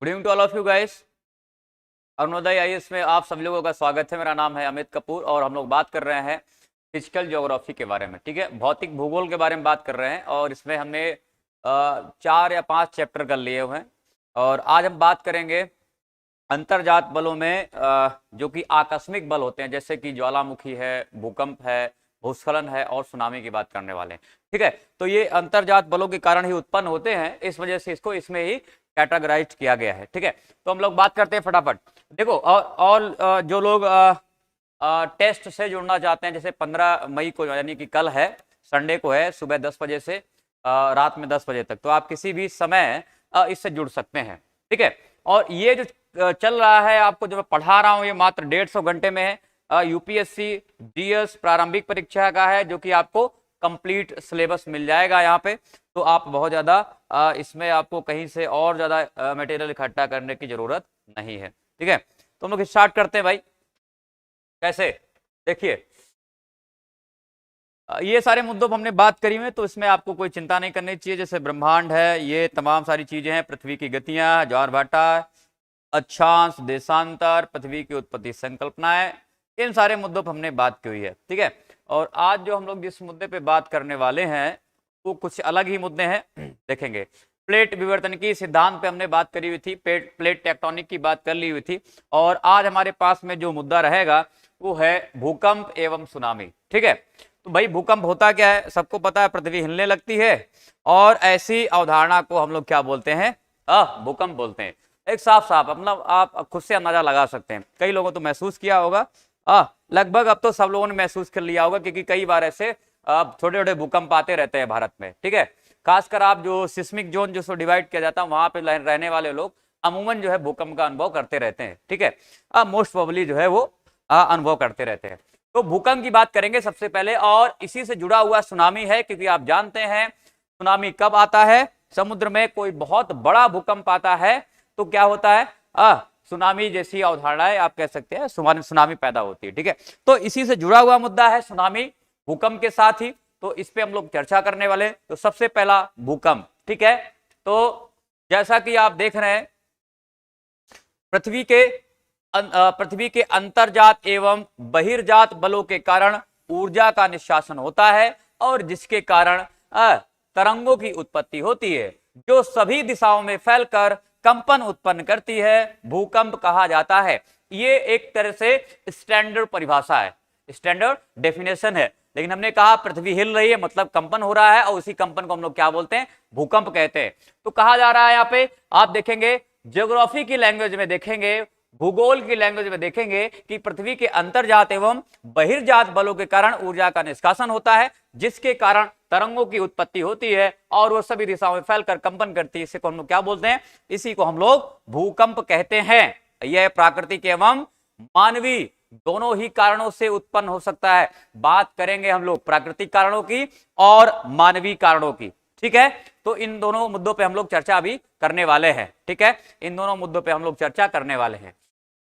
Good evening to all of you guys. Arunodaya IAS में आप सभी लोगों का स्वागत है। मेरा नाम है अमित कपूर और हम लोग बात कर रहे हैं फिजिकल ज्योग्राफी के बारे में। ठीक है, भौतिक भूगोल के बारे में बात कर रहे हैं और इसमें हमने 4 या 5 चैप्टर कर लिए हुए हैं और आज हम बात करेंगे अंतर्जात बलों में जो कि आकस्मिक बल होते हैं, जैसे कि ज्वालामुखी है, भूकंप है, भूस्खलन है और सुनामी की बात करने वाले हैं। ठीक है, तो ये अंतर्जात बलों के कारण ही उत्पन्न होते हैं, इस वजह से इसको इसमें ही कैटेगराइज किया गया है। ठीक है, तो हम लोग बात करते हैं फटाफट। देखो, और जो लोग टेस्ट से जुड़ना चाहते हैं, जैसे 15 मई को यानी कि कल है, संडे को है, सुबह 10 बजे से रात में 10 बजे तक, तो आप किसी भी समय इससे जुड़ सकते हैं। ठीक है, और ये जो चल रहा है, आपको जो मैं पढ़ा रहा हूँ, ये मात्र 150 घंटे में है। यूपीएससी डीएस प्रारंभिक परीक्षा का है, जो कि आपको कंप्लीट सिलेबस मिल जाएगा यहाँ पे। तो आप बहुत ज़्यादा इसमें आपको कहीं से और ज़्यादा मटेरियल इकट्ठा करने की ज़रूरत नहीं है। ठीक है, तो हम लोग स्टार्ट करते हैं भाई। कैसे, देखिए, ये सारे मुद्दों पर हमने बात करी हुई, तो इसमें आपको कोई चिंता नहीं करनी चाहिए। जैसे ब्रह्मांड है, ये तमाम सारी चीजें हैं, पृथ्वी की गतियां, ज्वार-भाटा, अक्षांश, देशांतर, पृथ्वी की उत्पत्ति संकल्पनाएं, इन सारे मुद्दों पर हमने बात की हुई है। ठीक है, और आज जो हम लोग जिस मुद्दे पे बात करने वाले हैं वो कुछ अलग ही मुद्दे हैं। देखेंगे, प्लेट विवर्तन की सिद्धांत पे हमने बात करी हुई थी, प्लेट टेक्टोनिक की बात कर ली हुई थी, और आज हमारे पास में जो मुद्दा रहेगा वो है भूकंप एवं सुनामी। ठीक है, तो भाई भूकंप होता क्या है, सबको पता है, पृथ्वी हिलने लगती है और ऐसी अवधारणा को हम लोग क्या बोलते हैं, भूकंप बोलते हैं। एक साफ साफ मतलब आप खुद से अंदाजा लगा सकते हैं। कई लोगों तो महसूस किया होगा, लगभग अब तो सब लोगों ने महसूस कर लिया होगा, क्योंकि कई बार ऐसे छोटे छोटे भूकंप आते रहते हैं भारत में। ठीक है, खासकर आप जो सिस्मिक जोन जो डिवाइड किया जाता है, वहां पे रहने वाले लोग अमूमन जो है भूकंप का अनुभव करते रहते हैं। ठीक है, मोस्ट प्रोबेबली जो है वो अनुभव करते रहते हैं। तो भूकंप की बात करेंगे सबसे पहले, और इसी से जुड़ा हुआ सुनामी है, क्योंकि आप जानते हैं सुनामी कब आता है, समुद्र में कोई बहुत बड़ा भूकंप आता है तो क्या होता है, सुनामी जैसी अवधारणाएं आप कह सकते हैं, सुनामी पैदा होती है। ठीक है, तो इसी से जुड़ा हुआ मुद्दा है सुनामी, भूकंप के साथ ही, तो इस पे हम लोग चर्चा करने वाले। तो सबसे पहला भूकंप। ठीक है, तो जैसा कि आप देख रहे हैं, पृथ्वी के अंतर्जात एवं बहिर्जात बलों के कारण ऊर्जा का निष्कासन होता है, और जिसके कारण तरंगों की उत्पत्ति होती है, जो सभी दिशाओं में फैलकर कंपन उत्पन्न करती है, भूकंप कहा जाता है। ये एक तरह से स्टैंडर्ड परिभाषा है, स्टैंडर्ड डेफिनेशन है, लेकिन हमने कहा पृथ्वी हिल रही है मतलब कंपन हो रहा है, और उसी कंपन को हम लोग क्या बोलते हैं, भूकंप कहते हैं। तो कहा जा रहा है, यहाँ पे आप देखेंगे, ज्योग्राफी की लैंग्वेज में देखेंगे, भूगोल की लैंग्वेज में देखेंगे कि पृथ्वी के अंतर्जात एवं बहिर्जात बलों के कारण ऊर्जा का निष्कासन होता है, जिसके कारण तरंगों की उत्पत्ति होती है और वो सभी दिशाओं में फैलकर कंपन करती है। इसी को हम लोग क्या बोलते हैं, इसी को हम लोग भूकंप कहते हैं। यह प्राकृतिक एवं मानवीय दोनों ही कारणों से उत्पन्न हो सकता है। बात करेंगे हम लोग प्राकृतिक कारणों की और मानवीय कारणों की। ठीक है, तो इन दोनों मुद्दों पे हम लोग चर्चा अभी करने वाले हैं। ठीक है, इन दोनों मुद्दों पे हम लोग चर्चा करने वाले हैं।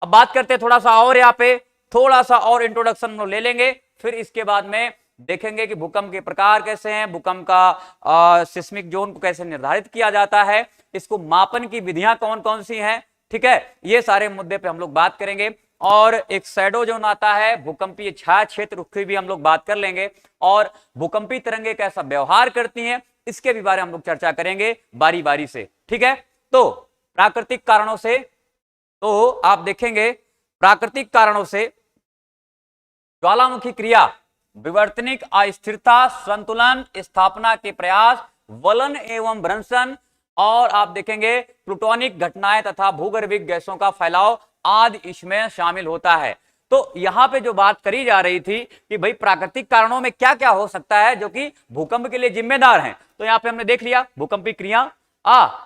अब बात करते हैं थोड़ा सा और, यहाँ पे थोड़ा सा और इंट्रोडक्शन हम लोग ले लेंगे, फिर इसके बाद में देखेंगे कि भूकंप के प्रकार कैसे हैं, भूकंप का सिस्मिक जोन को कैसे निर्धारित किया जाता है, इसको मापन की विधियां कौन कौन सी हैं। ठीक है, ये सारे मुद्दे पे हम लोग बात करेंगे, और एक शैडो जोन आता है, भूकंपीय छाया क्षेत्र, उसकी भी हम लोग बात कर लेंगे, और भूकंपी तरंगे कैसा व्यवहार करती हैं, इसके भी बारे में हम लोग चर्चा करेंगे बारी बारी से। ठीक है, तो प्राकृतिक कारणों से, तो आप देखेंगे प्राकृतिक कारणों से ज्वालामुखी क्रिया, विवर्तनिक अस्थिरता, संतुलन स्थापना के प्रयास, वलन एवं भ्रंशन, और आप देखेंगे प्लूटोनिक घटनाएं तथा भूगर्भिक गैसों का फैलाव आदि इसमें शामिल होता है। तो यहां पे जो बात करी जा रही थी कि भाई प्राकृतिक कारणों में क्या क्या हो सकता है जो कि भूकंप के लिए जिम्मेदार हैं, तो यहां पे हमने देख लिया भूकंपी क्रिया,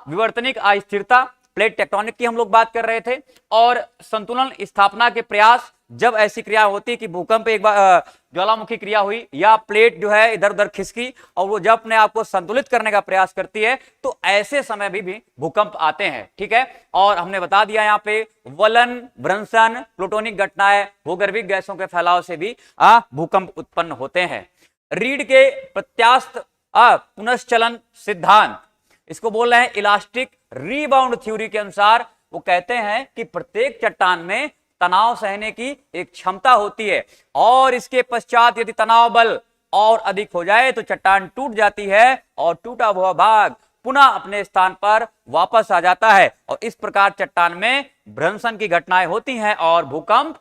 विवर्तनिक अस्थिरता, प्लेट टेक्टोनिक की हम लोग बात कर रहे थे, और संतुलन स्थापना के प्रयास, जब ऐसी क्रिया होती है कि भूकंप एक बार ज्वालामुखी क्रिया हुई या प्लेट जो है इधर उधर खिसकी और वो जब अपने आप को संतुलित करने का प्रयास करती है, तो ऐसे समय भी भूकंप आते हैं। ठीक है, और हमने बता दिया यहाँ पे वलन, भ्रंशन, प्लूटोनिक घटनाएं, भूगर्भिक गैसों के फैलाव से भी भूकंप उत्पन्न होते हैं। रीड के प्रत्यास्थ पुनश्चलन सिद्धांत, इसको बोल रहे हैं इलास्टिक रीबाउंड थ्योरी के अनुसार वो कहते हैं कि प्रत्येक चट्टान में तनाव सहने की एक क्षमता होती है और इसके पश्चात यदि तनाव बल और अधिक हो जाए तो चट्टान टूट जाती है और टूटा हुआ भाग पुनः अपने स्थान पर वापस आ जाता है और इस प्रकार चट्टान में भ्रंशन की घटनाएं होती हैं और भूकंप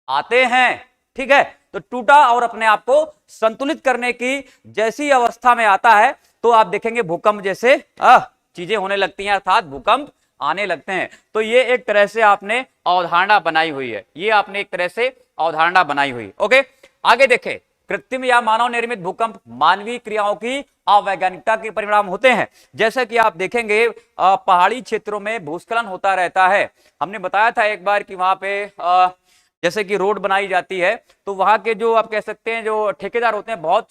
आते हैं। ठीक है, तो टूटा और अपने आप को संतुलित करने की जैसी अवस्था में आता है तो आप देखेंगे भूकंप जैसे चीजें होने लगती हैं, अर्थात भूकंप आने लगते हैं। तो ये एक तरह से आपने अवधारणा बनाई हुई है, ये आपने एक तरह से अवधारणा बनाई हुई। ओके, आगे देखें, कृत्रिम या मानव निर्मित भूकंप मानवीय क्रियाओं की अवैज्ञानिकता के परिणाम होते हैं। जैसे कि आप देखेंगे पहाड़ी क्षेत्रों में भूस्खलन होता रहता है। हमने बताया था एक बार कि वहां पे जैसे कि रोड बनाई जाती है तो वहां के जो आप कह सकते हैं जो ठेकेदार होते हैं बहुत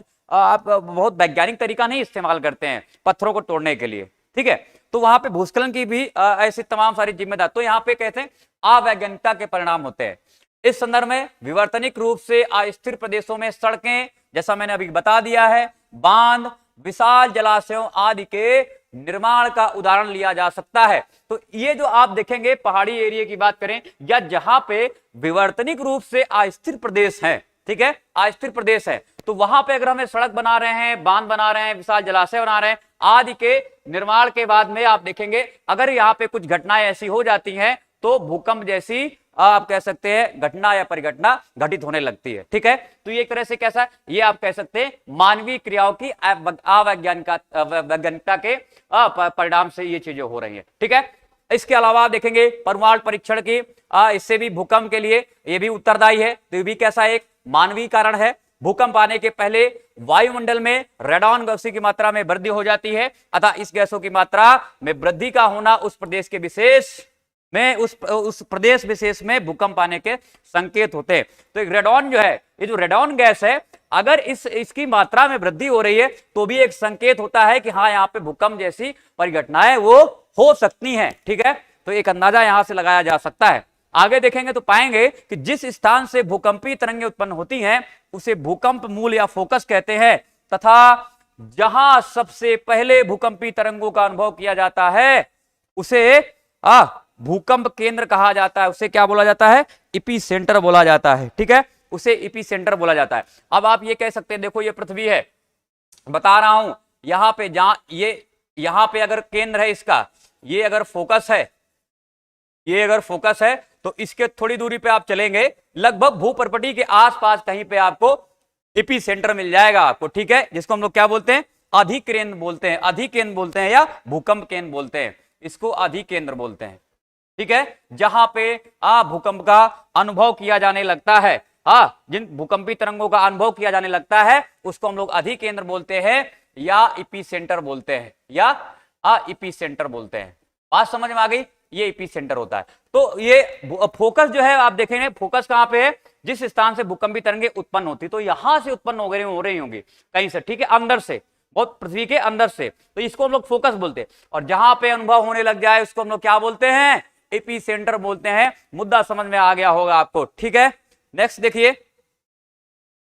वैज्ञानिक तरीका नहीं इस्तेमाल करते हैं पत्थरों को तोड़ने के लिए। ठीक है, तो वहां पे भूस्खलन की भी ऐसी तमाम सारी जिम्मेदार, तो यहाँ पे कहते हैं अवैज्ञानिकता के परिणाम होते हैं। इस संदर्भ में विवर्तनिक रूप से अस्थिर प्रदेशों में सड़कें, जैसा मैंने अभी बता दिया है, बांध, विशाल जलाशयों आदि के निर्माण का उदाहरण लिया जा सकता है। तो ये जो आप देखेंगे पहाड़ी एरिया की बात करें या जहां पे विवर्तनिक रूप से अस्थिर प्रदेश है, ठीक है, अस्थिर प्रदेश है, तो वहां पे अगर हमें सड़क बना रहे हैं, बांध बना रहे हैं, विशाल जलाशय बना रहे हैं आदि के निर्माण के बाद में आप देखेंगे अगर यहाँ पे कुछ घटनाएं ऐसी हो जाती हैं तो भूकंप जैसी आप कह सकते हैं घटना या परिघटना घटित होने लगती है। ठीक है, तो ये एक तरह से कैसा, ये आप कह सकते हैं मानवीय क्रियाओं की अवैज्ञानिकता के परिणाम से ये चीजें हो रही है। ठीक है, इसके अलावा आप देखेंगे परमाणु परीक्षण की, इससे भी भूकंप के लिए ये भी उत्तरदायी है, तो ये भी कैसा एक मानवीय कारण है। भूकंप आने के पहले वायुमंडल में रेडॉन गैसों की मात्रा में वृद्धि हो जाती है, अतः इस गैसों की मात्रा में वृद्धि का होना उस प्रदेश के विशेष में उस प्रदेश विशेष में भूकंप आने के संकेत होते हैं। तो एक रेडॉन जो है, ये जो रेडॉन गैस है, अगर इसकी मात्रा में वृद्धि हो रही है तो भी एक संकेत होता है कि हाँ यहाँ पे भूकंप जैसी परिघटनाएं वो हो सकती हैं। ठीक है, तो एक अंदाजा यहां से लगाया जा सकता है। आगे देखेंगे तो पाएंगे कि जिस स्थान से भूकंपीय तरंगें उत्पन्न होती हैं उसे भूकंप मूल या फोकस कहते हैं, तथा जहां सबसे पहले भूकंपीय तरंगों का अनुभव किया जाता है उसे भूकंप केंद्र कहा जाता है। उसे क्या बोला जाता है? इपी सेंटर बोला जाता है। ठीक है, उसे इपी सेंटर बोला जाता है। अब आप ये कह सकते हैं, देखो ये पृथ्वी है, बता रहा हूं यहां पे, जहां ये यहां पे अगर केंद्र है इसका, ये अगर फोकस है, ये अगर फोकस है तो इसके थोड़ी दूरी पे आप चलेंगे, लगभग भूपर्पटी के आसपास कहीं पे आपको इपी सेंटर मिल जाएगा आपको। ठीक है, जिसको हम लोग क्या बोलते हैं? अधिकेंद्र बोलते हैं, अधिकेंद्र बोलते हैं या भूकंप केंद्र बोलते हैं, इसको अधिकेंद्र बोलते हैं। ठीक है, जहां पे भूकंप का अनुभव किया जाने लगता है, जिन भूकंपी तरंगों का अनुभव किया जाने लगता है उसको हम लोग अधिकेंद्र बोलते हैं या इपी सेंटर बोलते हैं, या इपी सेंटर बोलते हैं। बात समझ में आ गई? ये इपी सेंटर होता है। तो ये फोकस जो है आप देखेंगे, फोकस कहां पे है? जिस स्थान से भूकंपी तरंगे उत्पन्न होती, तो यहां से उत्पन्न हो रही होंगी कहीं से, ठीक है, अंदर से, बहुत पृथ्वी के अंदर से, तो इसको हम लोग फोकस बोलते हैं। और जहां पे अनुभव होने लग जाए उसको हम लोग क्या बोलते हैं? एपी सेंटर बोलते हैं। मुद्दा समझ में आ गया होगा आपको। ठीक है, नेक्स्ट देखिए,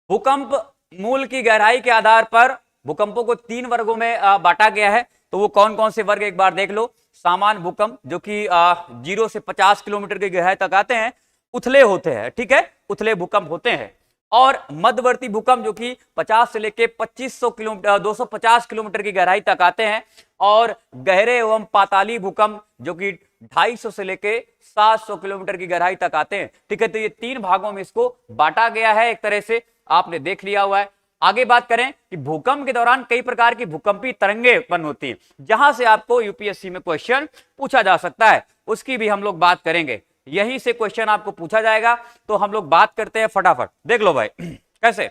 भूकंप मूल की गहराई के आधार पर भूकंपों को 3 वर्गों में बांटा गया है। तो वो कौन कौन से वर्ग एक बार देख लो। सामान्य भूकंप जो कि 0 से 50 किलोमीटर की गहराई तक आते हैं, उथले होते हैं। ठीक है, उथले भूकंप होते हैं। और मध्यवर्ती भूकंप जो कि 50 से लेके 2500 किलोमीटर 250 किलोमीटर की गहराई तक आते हैं। और गहरे एवं पाताली भूकंप जो कि 250 से लेके 700 किलोमीटर की गहराई तक आते हैं। ठीक है, तो ये 3 भागों में इसको बांटा गया है, एक तरह से आपने देख लिया हुआ है। आगे बात करें कि भूकंप के दौरान कई प्रकार की भूकंपी तरंगें उत्पन्न होती हैं, जहां से आपको यूपीएससी में क्वेश्चन पूछा जा सकता है, उसकी भी हम लोग बात करेंगे। यहीं से क्वेश्चन आपको पूछा जाएगा, तो हम लोग बात करते हैं फटाफट। देख लो भाई कैसे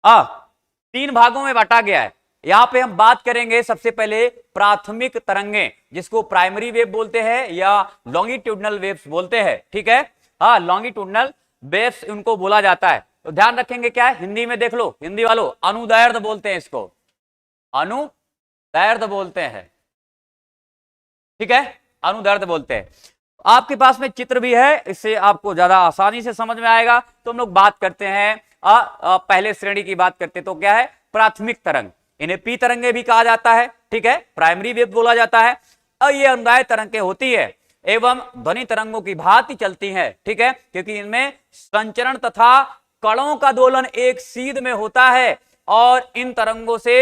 3 भागों में बांटा गया है। यहां पे हम बात करेंगे सबसे पहले प्राथमिक तरंगें, जिसको प्राइमरी वेव बोलते हैं या लॉन्गिट्यूडनल वेव्स बोलते हैं। ठीक है, लॉन्गिट्यूडनल वेव्स उनको बोला जाता है। तो ध्यान रखेंगे क्या है, हिंदी में देख लो, हिंदी वालों अनुदैर्ध्य बोलते हैं इसको, अनुदैर्ध्य बोलते हैं। ठीक है, अनुदैर्ध्य बोलते हैं। आपके पास में चित्र भी है, इससे आपको ज्यादा आसानी से समझ में आएगा। तो हम लोग बात करते हैं पहले श्रेणी की बात करते हैं, तो क्या है? प्राथमिक तरंग, इन्हें पी तरंगे भी कहा जाता है। ठीक है, प्राइमरी वेव बोला जाता है। और ये अनुदैर्ध्य तरंगें होती है एवं ध्वनि तरंगों की भांति चलती हैं, ठीक है, क्योंकि इनमें संचरण तथा कणों का दोलन एक सीध में होता है और इन तरंगों से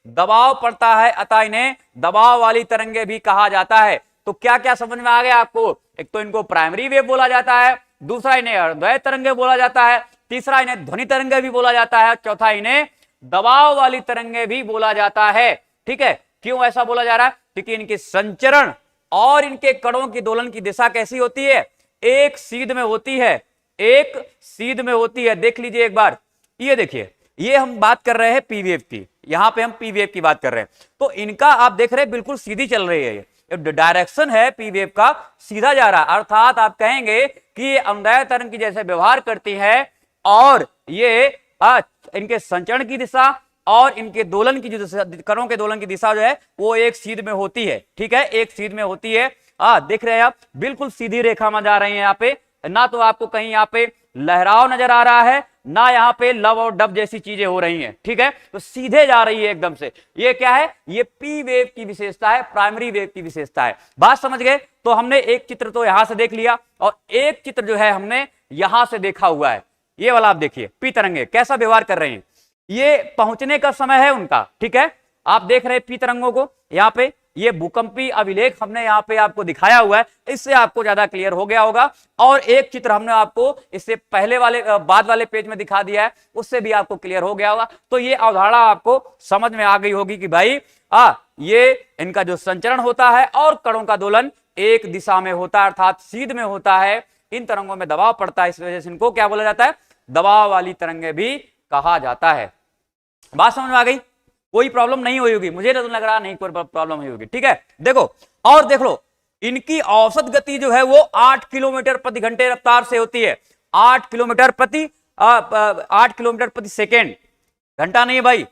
दबाव पड़ता है, अतः इन्हें दबाव वाली तरंगे भी कहा जाता है। तो क्या क्या समझ में आ गया आपको? एक तो इनको प्राइमरी वेव बोला जाता है, दूसरा इन्हें अर्धद्वैत तरंगे बोला जाता है, तीसरा इन्हें ध्वनि तरंगे भी बोला जाता है, चौथा इन्हें दबाव वाली तरंगे भी बोला जाता है, ठीक है। क्यों ऐसा बोला जा रहा है? क्योंकि इनके संचरण और इनके कणों की दोलन की दिशा कैसी होती है? एक सीध में होती है, एक सीध में होती है। देख लीजिए एक बार, ये देखिए, ये हम बात कर रहे हैं पी वेव की, यहां पे हम पी वेव की बात कर रहे हैं, तो इनका आप देख रहे हैं बिल्कुल सीधी चल रही है, ये डायरेक्शन है पी वेव का सीधा जा रहा है, अर्थात आप कहेंगे कि ये अनुदैर्ध्य तरंग की जैसे व्यवहार करती है और ये इनके संचरण की दिशा और इनके दोलन की जो कणों के दोलन की दिशा जो है वो एक सीध में होती है, ठीक है, एक सीध में होती है। देख रहे हैं आप, बिल्कुल सीधी रेखा में जा रहे हैं यहाँ पे, ना तो आपको कहीं यहाँ पे लहराव नजर आ रहा है, ना यहाँ पे लव और डब जैसी चीजें हो रही हैं, ठीक है, तो सीधे जा रही है एकदम से। ये क्या है? ये पी वेव की विशेषता है, प्राइमरी वेव की विशेषता है। बात समझ गए? तो हमने एक चित्र तो यहां से देख लिया और एक चित्र जो है हमने यहां से देखा हुआ है, ये वाला आप देखिए, पी तरंगे कैसा व्यवहार कर रहे हैं, ये पहुंचने का समय है उनका, ठीक है। आप देख रहे हैं पी तरंगों को, यहाँ पे ये भूकंपी अभिलेख हमने यहाँ पे आपको दिखाया हुआ है, इससे आपको ज्यादा क्लियर हो गया होगा। और एक चित्र हमने आपको इससे पहले वाले बाद वाले पेज में दिखा दिया है, उससे भी आपको क्लियर हो गया होगा। तो ये अवधारणा आपको समझ में आ गई होगी कि भाई ये इनका जो संचरण होता है और कणों का दोलन एक दिशा में होता है, अर्थात सीध में होता है। इन तरंगों में दबाव पड़ता है, इस वजह से इनको क्या बोला जाता है? दबाव वाली तरंगे भी कहा जाता है। बात समझ में आ गई? कोई प्रॉब्लम नहीं हुई होगी, मुझे तो लग रहा नहीं कोई प्रॉब्लम हुई होगी, ठीक है। देखो और देख लो, इनकी औसत गति जो है वो 8 किलोमीटर प्रति घंटे रफ्तार से होती है, 8 किलोमीटर प्रति सेकेंड, घंटा नहीं है भाई,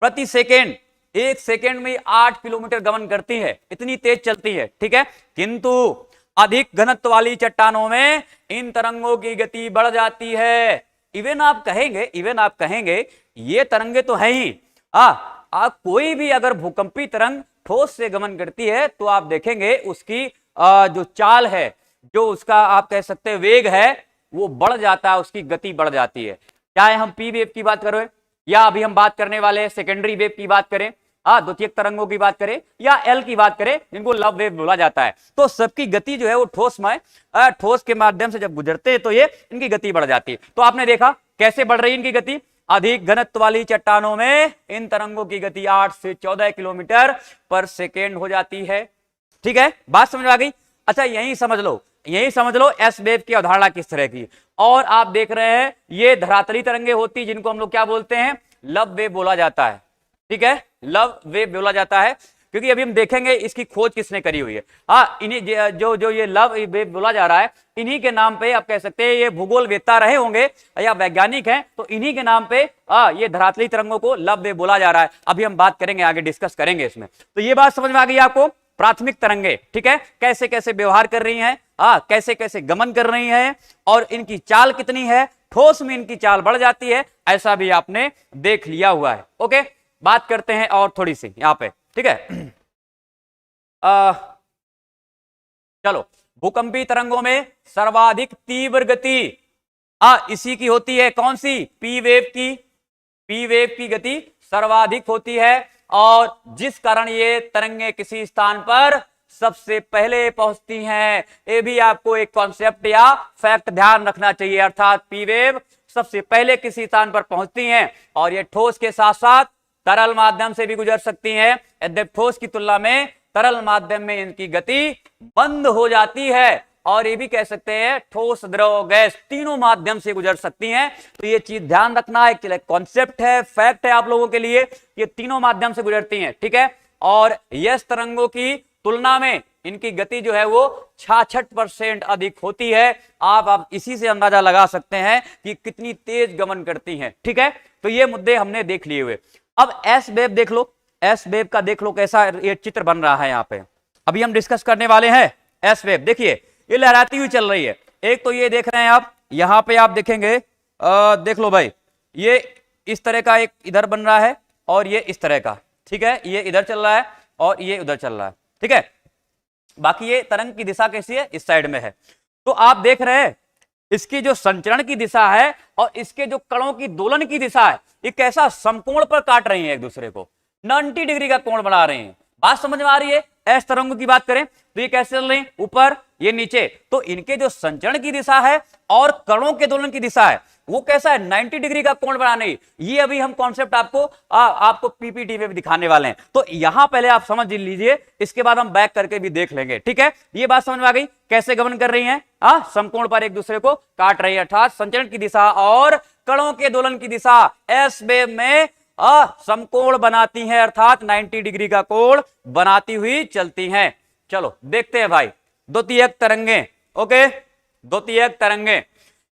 प्रति सेकेंड, एक सेकेंड में 8 किलोमीटर गमन करती है, इतनी तेज चलती है, ठीक है। किंतु अधिक घनत्व वाली चट्टानों में इन तरंगों की गति बढ़ जाती है। इवन आप कहेंगे ये तरंगे तो है ही, कोई भी अगर भूकंपी तरंग ठोस से गमन करती है तो आप देखेंगे उसकी जो चाल है, जो उसका आप कह सकते हैं वेग है, वो बढ़ जाता है, उसकी गति बढ़ जाती है। चाहे हम पी वेव की बात करें या अभी हम बात करने वाले सेकेंडरी वेव की बात करें, द्वितीयक तरंगों की बात करें या एल की बात करें, जिनको लव वेव बोला जाता है, तो सबकी गति जो है वो ठोस के माध्यम से जब गुजरते हैं तो ये इनकी गति बढ़ जाती है। तो आपने देखा कैसे बढ़ रही है इनकी गति। अधिक घनत्व वाली चट्टानों में इन तरंगों की गति 8 से 14 किलोमीटर पर सेकेंड हो जाती है, ठीक है। बात समझ आ गई? अच्छा, यही समझ लो एस वेव की अवधारणा किस तरह की। और आप देख रहे हैं ये धरातली तरंगे होती, जिनको हम लोग क्या बोलते हैं? लव वेव बोला जाता है, ठीक है, लव वेव बोला जाता है, क्योंकि अभी हम देखेंगे इसकी खोज किसने करी हुई है। इन्हीं जो ये लव वेव बोला जा रहा है, इन्हीं के नाम पे आप कह सकते हैं ये भूगोलवेत्ता रहे होंगे या वैज्ञानिक हैं, तो इन्हीं के नाम पे ये धरातली तरंगों को लव वेव बोला जा रहा है। अभी हम बात करेंगे, आगे डिस्कस करेंगे इसमें। तो ये बात समझ में आ गई आपको? प्राथमिक तरंगे, ठीक है, कैसे कैसे व्यवहार कर रही हैं, कैसे कैसे गमन कर रही हैं और इनकी चाल कितनी है, ठोस में इनकी चाल बढ़ जाती है, ऐसा भी आपने देख लिया हुआ है। ओके, बात करते हैं और थोड़ी सी यहाँ पे, ठीक है। चलो, भूकंपी तरंगों में सर्वाधिक तीव्र गति इसी की होती है, कौन सी? पी वेव की गति सर्वाधिक होती है और जिस कारण ये तरंगे किसी स्थान पर सबसे पहले पहुंचती हैं। ये भी आपको एक कॉन्सेप्ट या फैक्ट ध्यान रखना चाहिए, अर्थात पी वेव सबसे पहले किसी स्थान पर पहुंचती हैं और ये ठोस के साथ साथ तरल माध्यम से भी गुजर सकती हैं। यद्यपि ठोस की तुलना में तरल माध्यम में इनकी गति बंद हो जाती है और ये भी कह सकते हैं ठोस, द्रव, गैस तीनों माध्यम से गुजर सकती हैं। तो ये चीज ध्यान रखना, एक कॉन्सेप्ट है, फैक्ट है आप लोगों के लिए, ये तीनों माध्यम से गुजरती हैं, ठीक है। और यस तरंगों की तुलना में इनकी गति जो है वो 66% अधिक होती है। आप इसी से अंदाजा लगा सकते हैं कि कितनी तेज गमन करती हैं, ठीक है। तो ये मुद्दे हमने देख लिए हुए। अब एस वेव देख लो, एस वेव का देख लो कैसा ये चित्र बन रहा है। यहाँ पे अभी हम डिस्कस करने वाले हैं एस वेव। देखिए ये लहराती हुई चल रही है। एक तो ये देख रहे हैं आप, यहाँ पे आप देखेंगे, देख लो भाई, ये इस तरह का एक इधर बन रहा है और ये इस तरह का, ठीक है, ये इधर चल रहा है और ये उधर चल रहा है, ठीक है। बाकी ये तरंग की दिशा कैसी है, इस साइड में है। तो आप देख रहे हैं इसकी जो संचरण की दिशा है और इसके जो कणों की दोलन की दिशा है, ये कैसा समकोण पर काट रही है एक दूसरे को, 90 डिग्री का कोण बना रहे हैं। बात समझ में आ रही है? एस तरंगों की बात करें तो ये कैसे चल रही है, ऊपर ये नीचे, तो इनके जो संचरण की दिशा है और कणों के दोलन की दिशा है वो कैसा है, 90 डिग्री का कोण बनाने। ये अभी हम कॉन्सेप्ट आपको पीपीटी में भी दिखाने वाले हैं, तो यहां पहले आप समझ लीजिए, इसके बाद हम बैक करके भी देख लेंगे। ठीक है, ये बात समझ में आ गई कैसे गमन कर रही हैं, समकोण पर एक दूसरे को काट रही है, अर्थात संचरण की दिशा और कणों के दोलन की दिशा एस वेव में समकोण बनाती है, अर्थात 90 डिग्री का कोण बनाती हुई चलती हैं। चलो देखते हैं भाई, द्वितीयक तरंगे। ओके, द्वितीयक तरंगे,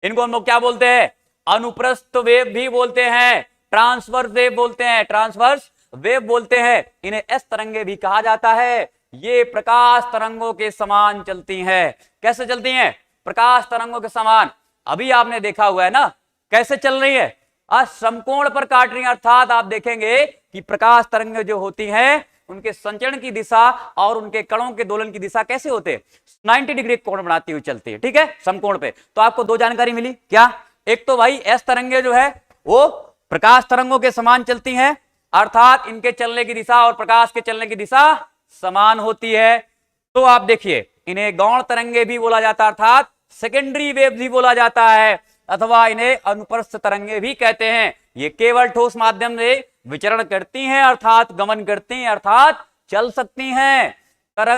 इनको हम लोग क्या बोलते हैं, अनुप्रस्थ वेव भी बोलते हैं, ट्रांसवर्स वेव बोलते हैं, ट्रांसवर्स वेव बोलते हैं, इन्हें एस तरंगे भी कहा जाता है। ये प्रकाश तरंगों के समान चलती हैं। कैसे चलती हैं, प्रकाश तरंगों के समान। अभी आपने देखा हुआ है ना कैसे चल रही है, समकोण पर काट रही है, अर्थात आप देखेंगे कि प्रकाश तरंगे जो होती हैं उनके संचरण की दिशा और उनके कणों के दोलन की दिशा कैसे होते हैं, 90 डिग्री कोण बनाती हुई चलती है। ठीक है, समकोण पे। तो आपको दो जानकारी मिली क्या, एक तो भाई एस तरंगे जो है वो प्रकाश तरंगों के समान चलती हैं, अर्थात इनके चलने की दिशा और प्रकाश के चलने की दिशा समान होती है। तो आप देखिए इन्हें गौण तरंगे भी बोला जाता है, अर्थात सेकेंडरी वेव भी बोला जाता है, अथवा इन्हें अनुप्रस्थ तरंगे भी कहते हैं। ये केवल ठोस माध्यम से विचरण करती हैं, अर्थात गमन करती हैं, अर्थात चल सकती हैं।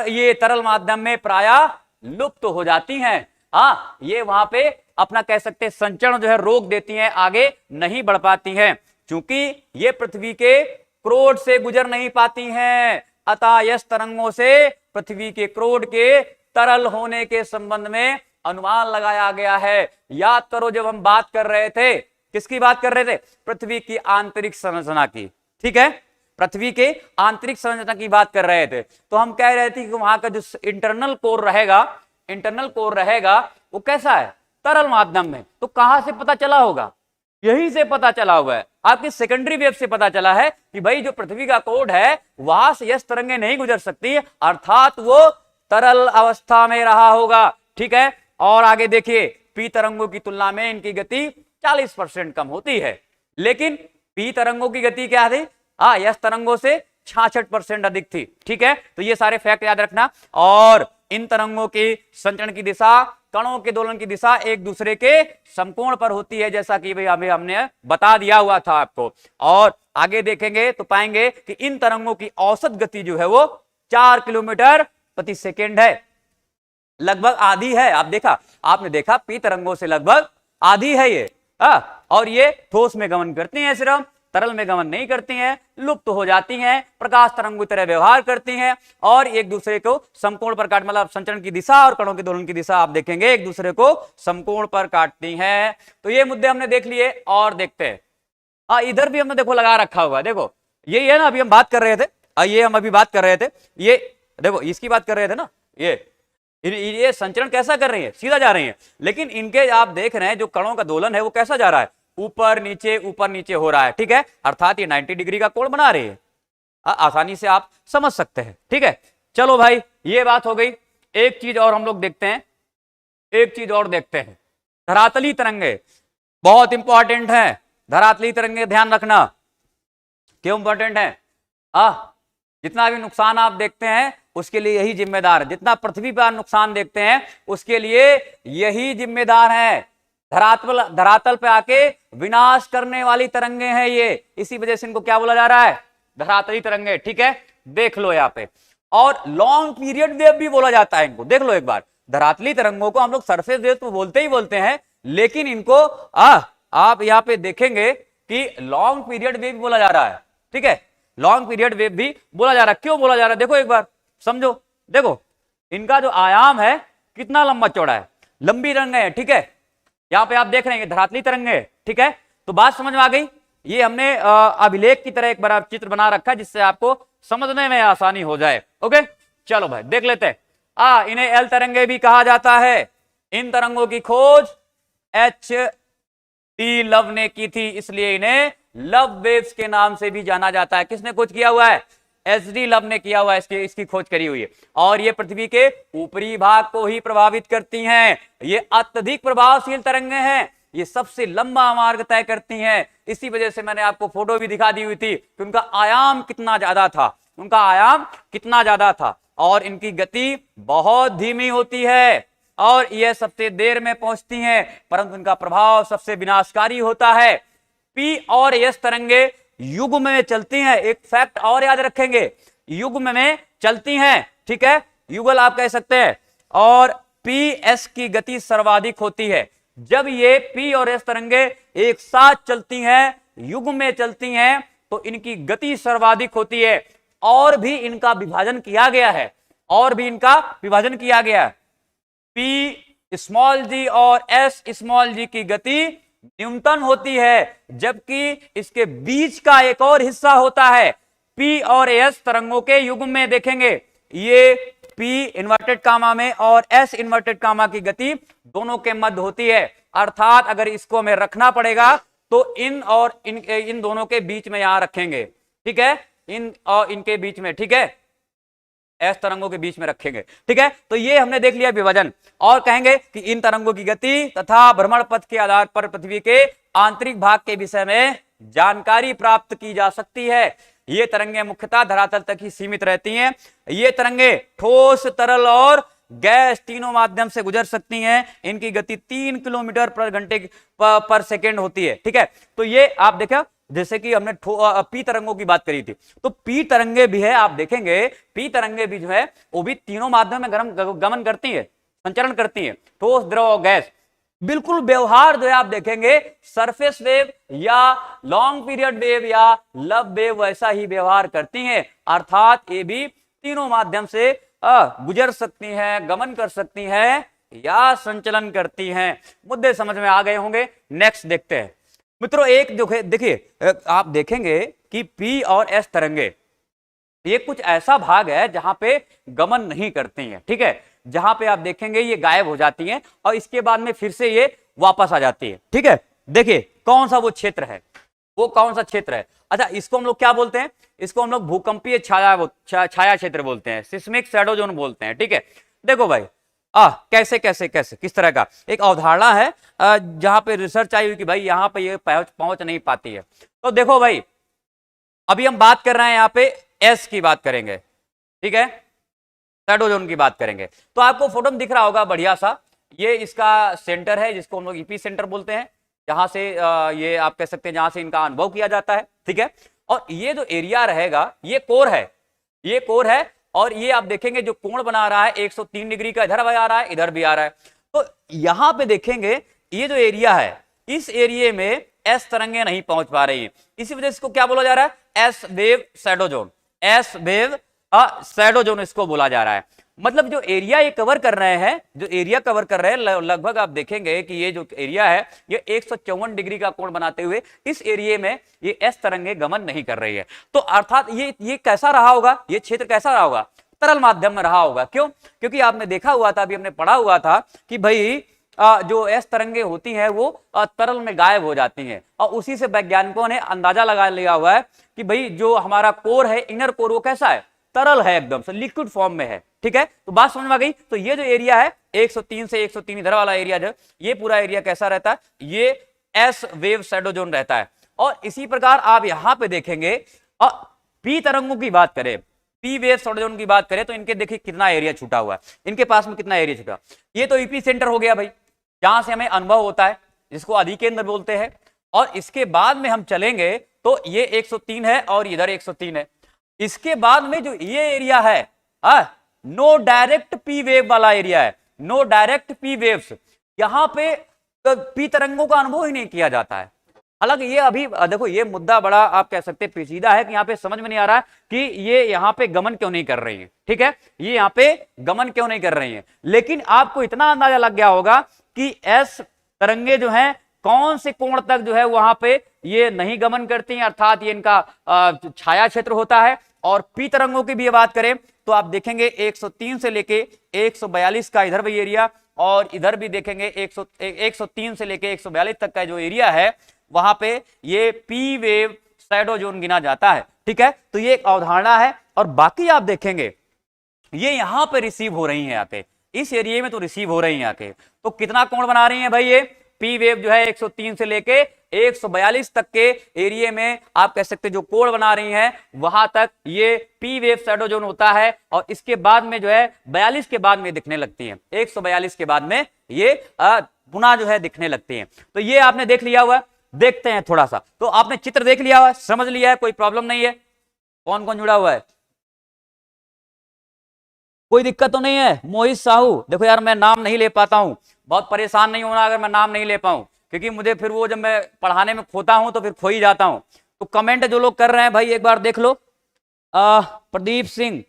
ये तरल माध्यम में प्रायः लुप्त हो जाती हैं। ये वहां पे अपना कह सकते हैं संचरण जो है रोक देती हैं, आगे नहीं बढ़ पाती हैं, क्योंकि ये पृथ्वी के क्रोड से गुजर नहीं पाती हैं। अतः यस तरंगों से पृथ्वी के क्रोड के तरल होने के संबंध में अनुमान लगाया गया है। याद करो जब हम बात कर रहे थे, किसकी बात कर रहे थे, पृथ्वी की आंतरिक संरचना की। ठीक है, पृथ्वी के आंतरिक संरचना की बात कर रहे थे, तो हम कह रहे थे कि वहां का जो इंटरनल कोर रहेगा वो कैसा है, तरल माध्यम में। तो कहां से पता चला होगा, यहीं से पता चला हुआ है, आपकी सेकेंडरी वेव से पता चला है कि भाई जो पृथ्वी का कोड है वहां से यस तरंगे नहीं गुजर सकती, अर्थात वो तरल अवस्था में रहा होगा। ठीक है, और आगे देखिए पी तरंगों की तुलना में इनकी गति 40% कम होती है, लेकिन पी तरंगों की गति क्या थी, यस तरंगों से 66% अधिक थी। ठीक है, तो ये सारे फैक्ट याद रखना। और इन तरंगों की संचरण की दिशा, कणों के दोलन की दिशा एक दूसरे के समकोण पर होती है, जैसा कि भाई हमें हमने बता दिया हुआ था आपको। और आगे देखेंगे तो पाएंगे कि इन तरंगों की औसत गति जो है वो 4 किलोमीटर प्रति सेकेंड है, लगभग आधी है। आपने देखा पी तरंगों से लगभग आधी है ये। और ये ठोस में गमन करती हैं, सिर्फ तरल में गमन नहीं करती हैं, लुप्त हो जाती हैं, प्रकाश तरंग की तरह व्यवहार करती हैं और एक दूसरे को समकोण पर काट, मतलब संचरण की दिशा और कणों के दोलन की दिशा आप देखेंगे एक दूसरे को समकोण पर काटती हैं। तो ये मुद्दे हमने देख लिए और देखते हैं। इधर भी हमने देखो लगा रखा हुआ है, देखो ये है ना, अभी हम बात कर रहे थे, ये हम अभी बात कर रहे थे, ये देखो इसकी बात कर रहे थे ना, ये संचरण कैसा कर रही है, सीधा जा रही है, लेकिन इनके आप देख रहे हैं जो कणों का दोलन है वो कैसा जा रहा है, ऊपर नीचे हो रहा है। ठीक है, अर्थात ये 90 डिग्री का कोण बना रही है, आसानी से आप समझ सकते हैं। ठीक है, चलो भाई ये बात हो गई। एक चीज और हम लोग देखते हैं, धरातली तरंगे बहुत इंपॉर्टेंट है। धरातली तरंगे ध्यान रखना, क्यों इंपॉर्टेंट है, जितना भी नुकसान आप देखते हैं उसके लिए यही जिम्मेदार है, जितना पृथ्वी पर नुकसान देखते हैं उसके लिए यही जिम्मेदार है। धरातल पे आके विनाश करने वाली तरंगे हैं ये, इसी वजह से इनको क्या बोला जा रहा है, धरातली तरंगे। ठीक है, देख लो यहाँ पे। और लॉन्ग पीरियड वेव भी बोला जाता है इनको, देख लो एक बार। धरातली तरंगों को हम लोग सरफेस वेव तो बोलते हैं, लेकिन इनको आप यहाँ पे देखेंगे कि लॉन्ग पीरियड वेव भी बोला जा रहा है। ठीक है, लॉन्ग पीरियड वेव भी बोला जा रहा है। क्यों बोला जा रहा है, देखो एक बार समझो, देखो इनका जो आयाम है कितना लंबा चौड़ा है, लंबी तरंगे है। ठीक है, यहां पे आप देख रहे हैं धरातली तरंगे। ठीक है, तो बात समझ में आ गई। ये हमने अभिलेख की तरह एक बार चित्र बना रखा है जिससे आपको समझने में आसानी हो जाए। ओके, चलो भाई देख लेते हैं। इन्हें एल तरंगे भी कहा जाता है। इन तरंगों की खोज H.T. लव ने की थी, इसलिए इन्हें लव वेव्स के नाम से भी जाना जाता है। किसने खोज किया हुआ है, एसडी लव ने किया हुआ, इसकी खोज करी हुई है। और ये पृथ्वी के ऊपरी भाग को ही प्रभावित करती हैं। ये अत्यधिक प्रभावशील तरंगें हैं, ये सबसे लंबा मार्ग तय करती हैं। इसी वजह से मैंने आपको फोटो भी दिखा दी हुई थी कि उनका आयाम कितना ज्यादा था, उनका आयाम कितना ज्यादा था। और इनकी गति बहुत धीमी होती है और यह सबसे देर में पहुंचती हैं, परंतु इनका प्रभाव सबसे विनाशकारी होता है। पी और एस तरंगे युग्म में चलती हैं। एक फैक्ट और याद रखेंगे, युग्म में चलती हैं, ठीक है, युगल आप कह सकते हैं। और पी एस की गति सर्वाधिक होती है। जब ये पी और एस तरंगे एक साथ चलती हैं, युग्म में चलती हैं, तो इनकी गति सर्वाधिक होती है। और भी इनका विभाजन किया गया है, और भी इनका विभाजन किया गया है। पी स्मॉल जी और एस स्मॉल जी की गति न्यूनतम होती है, जबकि इसके बीच का एक और हिस्सा होता है। पी और एस तरंगों के युग्म में देखेंगे, ये पी इन्वर्टेड कामा में और एस इन्वर्टेड कामा की गति दोनों के मध्य होती है। अर्थात अगर इसको हमें रखना पड़ेगा तो इन और इन दोनों के बीच में यहां रखेंगे, ठीक है, इन और इनके बीच में, ठीक है, एस तरंगों के बीच में रखेंगे, ठीक है। तो ये हमने देख लिया विभाजन। और कहेंगे कि इन तरंगों की गति तथा भ्रमण पथ के आधार पर पृथ्वी के आंतरिक भाग के विषय में जानकारी प्राप्त की जा सकती है। ये तरंगे मुख्यतः धरातल तक ही सीमित रहती हैं। ये तरंगे ठोस, तरल और गैस तीनों माध्यम से गुजर सकती हैं। इनकी गति 3 किलोमीटर पर घंटे पर सेकेंड होती है, ठीक है। तो ये आप देखा, जैसे कि हमने पी तरंगों की बात करी थी, तो पी तरंगे भी है, आप देखेंगे पी तरंगे भी जो है वो भी तीनों माध्यम में गमन करती है, संचरण करती है, ठोस, द्रव और गैस। बिल्कुल व्यवहार जो है आप देखेंगे सरफेस वेव या लॉन्ग पीरियड वेव या लव वेव वैसा ही व्यवहार करती हैं। अर्थात ये भी तीनों माध्यम से गुजर सकती हैं, गमन कर सकती हैं या संचलन करती हैं। मुद्दे समझ में आ गए होंगे। नेक्स्ट देखते हैं मित्रों। एक जो है देखिए, आप देखेंगे कि पी और एस तरंगे ये कुछ ऐसा भाग है जहां पे गमन नहीं करती हैं, ठीक है, जहां पे आप देखेंगे ये गायब हो जाती हैं और इसके बाद में फिर से ये वापस आ जाती है, ठीक है। देखिए कौन सा वो क्षेत्र है, वो कौन सा क्षेत्र है। अच्छा, इसको हम लोग क्या बोलते हैं, इसको हम लोग भूकंपीय छाया क्षेत्र बोलते हैं, सिस्मिक शैडो जोन बोलते हैं, ठीक है। देखो भाई कैसे कैसे कैसे किस तरह का एक अवधारणा है जहां पे रिसर्च आई हुई कि भाई यहां पे ये पहुंच नहीं पाती है। तो देखो भाई, अभी हम बात कर रहे हैं, यहां पे एस की बात करेंगे, ठीक है, शैडो जोन की बात करेंगे। तो आपको फोटो में दिख रहा होगा बढ़िया सा, ये इसका सेंटर है जिसको हम लोग ईपी सेंटर बोलते हैं, जहां से ये आप कह सकते हैं जहां से इनका अनुभव किया जाता है, ठीक है। और ये जो एरिया रहेगा ये कोर है, ये कोर है। और ये आप देखेंगे जो कोण बना रहा है 103 डिग्री का, इधर भी आ रहा है, इधर भी आ रहा है। तो यहां पे देखेंगे ये जो एरिया है, इस एरिया में एस तरंगे नहीं पहुंच पा रही है। इसी वजह से इसको क्या बोला जा रहा है, S wave shadow zone, S wave shadow zone इसको बोला जा रहा है। मतलब जो एरिया ये कवर कर रहे हैं, जो एरिया कवर कर रहे हैं, लगभग आप देखेंगे कि ये जो एरिया है ये 154 डिग्री का कोण बनाते हुए इस एरिया में ये एस तरंगे गमन नहीं कर रही है। तो अर्थात ये कैसा रहा होगा, ये क्षेत्र कैसा रहा होगा, तरल माध्यम में रहा होगा। क्यों? क्योंकि आपने देखा हुआ था, अभी हमने पढ़ा हुआ था कि भाई जो एस तरंगे होती हैं वो तरल में गायब हो जाती हैं, और उसी से वैज्ञानिकों ने अंदाजा लगा लिया हुआ है कि भाई जो हमारा कोर है, इनर कोर, वो कैसा है, तरल है, एकदम से लिक्विड फॉर्म में है, ठीक है। तो बात समझ में आ गई। तो ये जो एरिया है 103 से 103 इधर वाला एरिया, जो ये पूरा एरिया कैसा रहता है, ये एस वेव शैडो जोन रहता है। और इसी प्रकार आप यहां पे देखेंगे, और पी तरंगों की बात करें, पी वेव शैडो जोन की बात करें, तो इनके देखिए कितना एरिया छूटा हुआ है, इनके पास में कितना एरिया छूटा। ये तो ईपी सेंटर हो गया भाई, जहां से हमें अनुभव होता है, जिसको अधिकेंद्र बोलते हैं। और इसके बाद में हम चलेंगे तो ये 103 है और इधर 103 है। इसके बाद में जो ये एरिया है, नो डायरेक्ट पी वेव वाला एरिया है, नो डायरेक्ट पी वेव्स, यहां पे पी तरंगों का अनुभव ही नहीं किया जाता है। हालांकि ये अभी देखो, ये मुद्दा बड़ा आप कह सकते हैं पेचीदा है कि यहाँ पे समझ में नहीं आ रहा है कि ये यहाँ पे गमन क्यों नहीं कर रही है, ठीक है, ये यहाँ पे गमन क्यों नहीं कर रही है। लेकिन आपको इतना अंदाजा लग गया होगा कि एस तरंगे जो हैं कौन से कोण तक जो है वहां पे ये नहीं गमन करती हैं, अर्थात ये इनका छाया क्षेत्र होता है। और पी तरंगों की भी बात करें तो आप देखेंगे 103 से लेके 142 का इधर भी एरिया, और इधर भी देखेंगे 103 से लेके 142 तक का जो एरिया है, वहां पे ये पी वेव शैडो जोन गिना जाता है। ठीक है, तो ये एक अवधारणा है। और बाकी आप देखेंगे ये यहां पे रिसीव हो रही हैं आके, इस एरिया में तो रिसीव हो रही हैं आके, तो कितना कोण बना रही हैं भाई, ये पी वेव जो है 103 से लेके 142 तक के एरिया में आप कह सकते जो कोण बना रही हैं वहां तक ये पी वेव शैडो जोन होता है। और इसके बाद में जो है 42 के बाद में दिखने लगती है, 142 के बाद में ये पुनः जो है दिखने लगती है। तो ये आपने देख लिया हुआ, देखते हैं थोड़ा सा। तो आपने चित्र देख लिया हुआ, समझ लिया है, कोई प्रॉब्लम नहीं है। कौन कौन जुड़ा हुआ है, कोई दिक्कत तो नहीं है। मोहित साहू, देखो यार मैं नाम नहीं ले पाता हूं, बहुत परेशान नहीं होना अगर मैं नाम नहीं ले पाऊं, क्योंकि मुझे फिर वो जब मैं पढ़ाने में खोता हूं तो फिर खो ही जाता हूं। तो कमेंट जो लोग कर रहे हैं भाई एक बार देख लो। प्रदीप सिंह,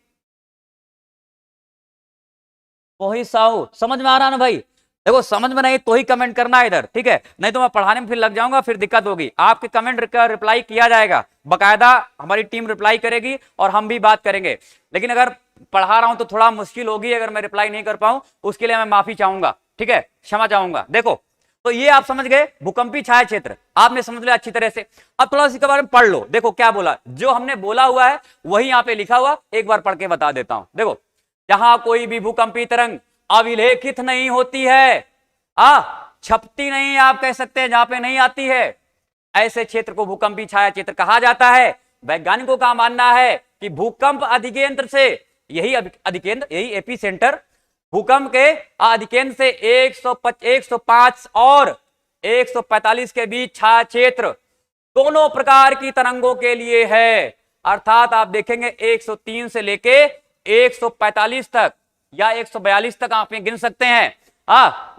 मोहित साहू, समझ में आ रहा ना भाई? देखो समझ में नहीं तो ही कमेंट करना है इधर, ठीक है, नहीं तो मैं पढ़ाने में फिर लग जाऊंगा, फिर दिक्कत होगी। आपके कमेंट का रिप्लाई किया जाएगा, बकायदा हमारी टीम रिप्लाई करेगी और हम भी बात करेंगे। लेकिन अगर पढ़ा रहा हूं तो थोड़ा मुश्किल होगी, अगर मैं रिप्लाई नहीं कर पाऊं उसके लिए मैं माफी चाहूंगा, ठीक है, क्षमा चाहूंगा। देखो तो ये आप समझ गए भूकंपी छाया क्षेत्र, आपने समझ लिया अच्छी तरह से। अब थोड़ा सा इसके बारे में पढ़ लो। देखो क्या बोला, जो हमने बोला हुआ है वही यहाँ पे लिखा हुआ, एक बार पढ़ के बता देता हूं। देखो, जहां कोई भी भूकंपी तरंग अविलेखित नहीं होती है, छपती नहीं, आप कह सकते हैं, जहां पे नहीं आती है, ऐसे क्षेत्र को भूकंपी छाया क्षेत्र कहा जाता है। वैज्ञानिकों का मानना है कि भूकंप अधिकेंद्र से, यही अधिकेंद्र, यही एपी सेंटर, भूकंप के अधिकेंद्र से 105 और 145 के बीच छाया क्षेत्र दोनों प्रकार की तरंगों के लिए है। अर्थात आप देखेंगे 103 से लेके 145 तक या 142 तक आप गिन सकते हैं।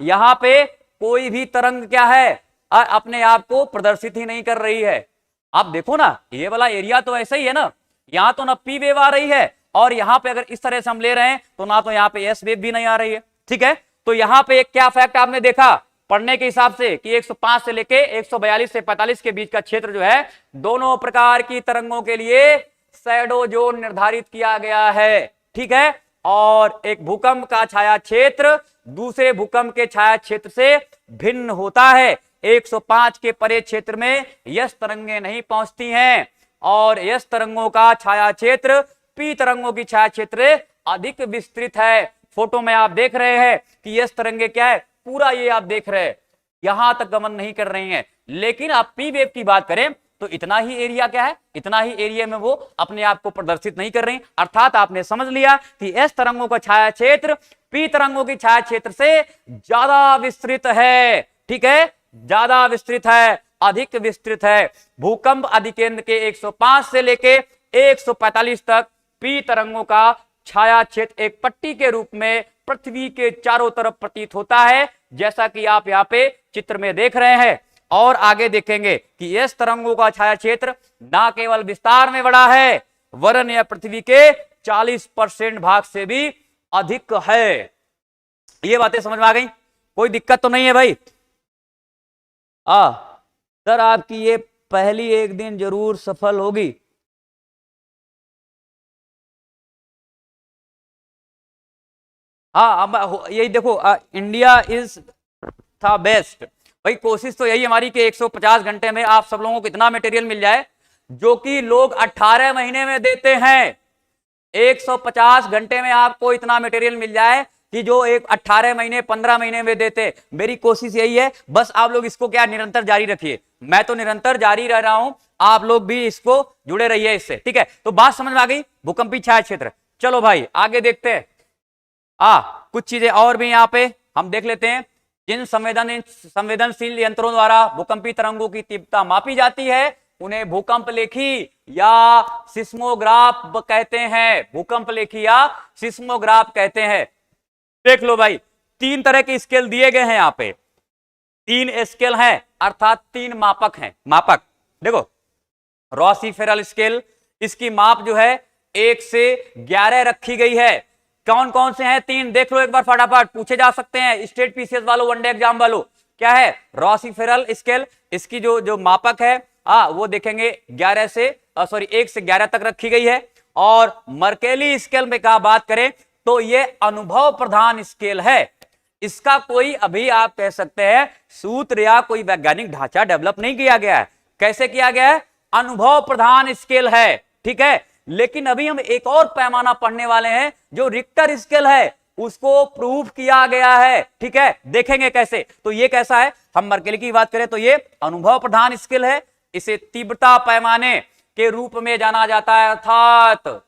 यहां पे कोई भी तरंग क्या है, अपने आप को प्रदर्शित ही नहीं कर रही है। आप देखो ना, ये वाला एरिया तो ऐसा ही है ना, यहां तो ना पी वेव आ रही है, और यहां पे अगर इस तरह से हम ले रहे हैं तो ना तो यहां पे एस वेव भी नहीं आ रही है। ठीक है, तो यहां पे एक क्या फैक्ट आपने देखा पढ़ने के हिसाब से कि 105 से लेके 142 से 45 के बीच का क्षेत्र जो है दोनों प्रकार की तरंगों के लिए शैडो जोन निर्धारित किया गया है। ठीक है, और एक भूकंप का छाया क्षेत्र दूसरे भूकंप के छाया क्षेत्र से भिन्न होता है। 105 के परे क्षेत्र में यस तरंगें नहीं पहुंचती हैं, और यस तरंगों का छाया क्षेत्र पी तरंगों की छाया क्षेत्र अधिक विस्तृत है। फोटो में आप देख रहे हैं कि यस तरंगे क्या है, पूरा ये आप देख रहे हैं, यहां तक गमन नहीं कर रही हैं। लेकिन आप पी वेव की बात करें तो इतना ही एरिया क्या है, इतना ही एरिया में वो अपने आप को प्रदर्शित नहीं कर रही। अर्थात आपने समझ लिया कि एस तरंगों का छाया क्षेत्र पी तरंगों की छाया क्षेत्र से ज्यादा विस्तृत है। ठीक है, ज्यादा विस्तृत है, अधिक विस्तृत है। भूकंप अधिकेंद्र के 105 से लेके 145 तक पी तरंगों का छाया क्षेत्र एक पट्टी के रूप में पृथ्वी के चारों तरफ प्रतीत होता है, जैसा कि आप यहाँ पे चित्र में देख रहे हैं। और आगे देखेंगे कि एस तरंगों का छाया क्षेत्र ना केवल विस्तार में बड़ा है, वरन यह पृथ्वी के 40% भाग से भी अधिक है। ये बातें समझ में आ गई, कोई दिक्कत तो नहीं है भाई? सर आपकी ये पहली एक दिन जरूर सफल होगी। अब यही देखो, इंडिया इज था बेस्ट। भाई कोशिश तो यही हमारी कि 150 घंटे में आप सब लोगों को इतना मटेरियल मिल जाए जो कि लोग 18 महीने में देते हैं। 150 घंटे में आपको इतना मटेरियल मिल जाए कि जो एक 18 महीने 15 महीने में देते। मेरी कोशिश यही है, बस आप लोग इसको क्या निरंतर जारी रखिए। मैं तो निरंतर जारी रह रहा हूं, आप लोग भी इसको जुड़े रहिए इससे। ठीक है, तो बात समझ में आ गई भूकंपी छाया क्षेत्र। चलो भाई आगे देखते हैं। कुछ चीजें और भी यहाँ पे हम देख लेते हैं। जिन संवेदनशील यंत्रों द्वारा भूकंपी तरंगों की तीव्रता मापी जाती है उन्हें भूकंप लेखी या सिस्मोग्राफ कहते हैं। भूकंप लेखी या सिस्मोग्राफ कहते हैं। देख लो भाई, 3 तरह के स्केल दिए गए हैं यहाँ पे, 3 स्केल हैं, अर्थात 3 मापक हैं। मापक देखो, रॉसी-फेरल स्केल, इसकी माप जो है 1 से 11 रखी गई है। कौन कौन से हैं 3 देख लो एक बार फटाफट, पूछे जा सकते हैं स्टेट पीसीएस वालों, वनडे एग्जाम वालों। क्या है? रॉसी-फेरल स्केल, इसकी जो मापक है वो देखेंगे 1 से 11 तक रखी गई है। और मर्केली स्केल में क्या बात करें तो ये अनुभव प्रधान स्केल है। इसका कोई अभी आप कह सकते हैं सूत्र या कोई वैज्ञानिक ढांचा डेवलप नहीं किया गया है। कैसे किया गया है? अनुभव प्रधान स्केल है, ठीक है। लेकिन अभी हम एक और पैमाना पढ़ने वाले हैं जो रिक्टर स्केल है, उसको प्रूफ किया गया है, ठीक है। देखेंगे कैसे। तो ये कैसा है, हम मर्केली की बात करें तो ये अनुभव प्रधान स्केल है, इसे तीव्रता पैमाने के रूप में जाना जाता है, अर्थात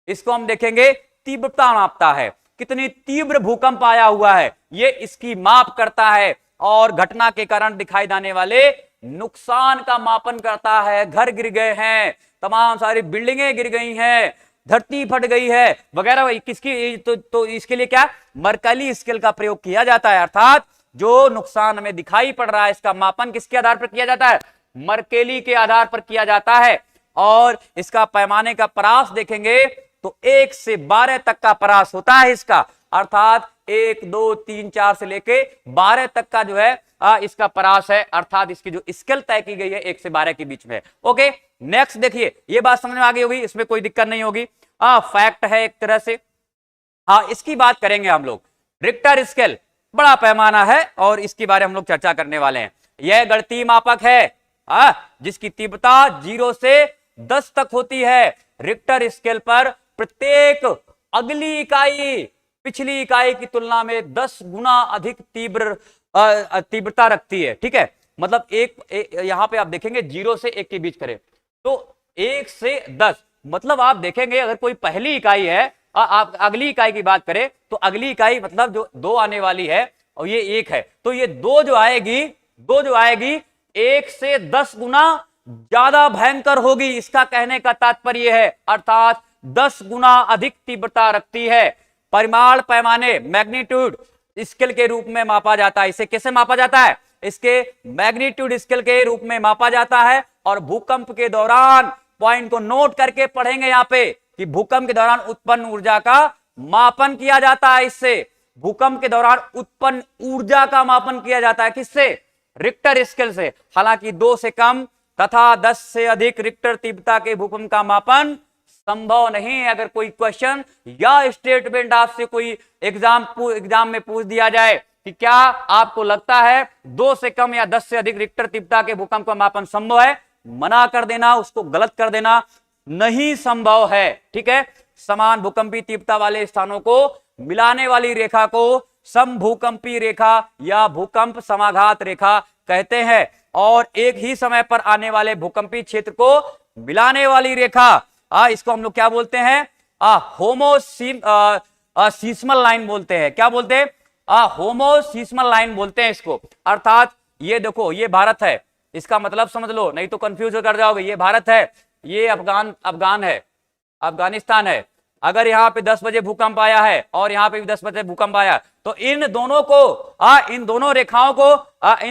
इसको हम देखेंगे तीव्रता नापता है, कितनी तीव्र भूकंप आया हुआ है ये इसकी माप करता है, और घटना के कारण दिखाई देने वाले नुकसान का मापन करता है। घर गिर गए हैं, तमाम सारी बिल्डिंगें गिर गई हैं, धरती फट गई है वगैरह, किसकी तो इसके लिए क्या मर्केली स्केल का प्रयोग किया जाता है, अर्थात जो नुकसान हमें दिखाई पड़ रहा है इसका मापन किसके आधार पर किया जाता है, मर्केली के आधार पर किया जाता है। और इसका पैमाने का परास देखेंगे तो 1 से 12 तक का परास होता है इसका, अर्थात 1, 2, 3, 4 से लेके 12 तक का जो है इसका परास है, अर्थात इसकी जो स्केल तय की गई है 1 से 12 के बीच में। ओके, नेक्स्ट देखिए, ये बात समझ में आ गई होगी, इसमें कोई दिक्कत नहीं होगी, फैक्ट है एक तरह से। इसकी बात करेंगे हम लोग। रिक्टर स्केल बड़ा पैमाना है और इसके बारे में हम लोग चर्चा करने वाले हैं। यह गणितीय मापक है जिसकी तीव्रता 0 से 10 तक होती है। रिक्टर स्केल पर प्रत्येक अगली इकाई पिछली इकाई की तुलना में 10 गुना अधिक तीव्रता रखती है, ठीक है। मतलब यहां पे आप देखेंगे 0 से 1 के बीच करें तो 1 से 10, मतलब आप देखेंगे अगर कोई पहली इकाई है, आप अगली इकाई की बात करें तो अगली इकाई मतलब जो 2 आने वाली है और ये 1 है, तो ये 2 जो आएगी 1 से 10 गुना ज्यादा भयंकर होगी, इसका कहने का तात्पर्य है, अर्थात 10 गुना अधिक तीव्रता रखती है। परिमाण पैमाने मैग्नीट्यूड स्केल के रूप में मापा जाता है। इसे कैसे मापा जाता है, इसके मैग्नीट्यूड स्केल के रूप में मापा जाता है। और भूकंप के दौरान, पॉइंट को नोट करके पढ़ेंगे यहां पे कि भूकंप के दौरान उत्पन्न ऊर्जा का मापन किया जाता है इससे। भूकंप के दौरान उत्पन्न ऊर्जा का मापन किया जाता है किससे, रिक्टर स्केल से। हालांकि 2 से कम तथा 10 से अधिक रिक्टर तीव्रता के भूकंप का मापन संभव नहीं है। अगर कोई क्वेश्चन या स्टेटमेंट आपसे कोई एग्जाम में पूछ दिया जाए कि क्या आपको लगता है 2 से कम या 10 से अधिक रिक्टर तीव्रता के भूकंप का मापन संभव है, मना कर देना, उसको गलत कर देना, नहीं संभव है, ठीक है। समान भूकंपी तीव्रता वाले स्थानों को मिलाने वाली रेखा को समभूकंपी रेखा या भूकंप समाघात रेखा कहते हैं, और एक ही समय पर आने वाले भूकंपी क्षेत्र को मिलाने वाली रेखा इसको हम लोग क्या बोलते हैं, होमोसीस्मल लाइन बोलते हैं। क्या बोलते हैं, होमोसीस्मल लाइन बोलते हैं इसको। अर्थात ये देखो, ये भारत है, इसका मतलब समझ लो, नहीं तो कंफ्यूज कर जाओगे। ये भारत है, ये अफगान है, अफगानिस्तान है। अगर यहाँ पे 10 बजे भूकंप आया है और यहाँ पे भी 10 बजे भूकंप आया, तो इन दोनों को इन दोनों रेखाओं को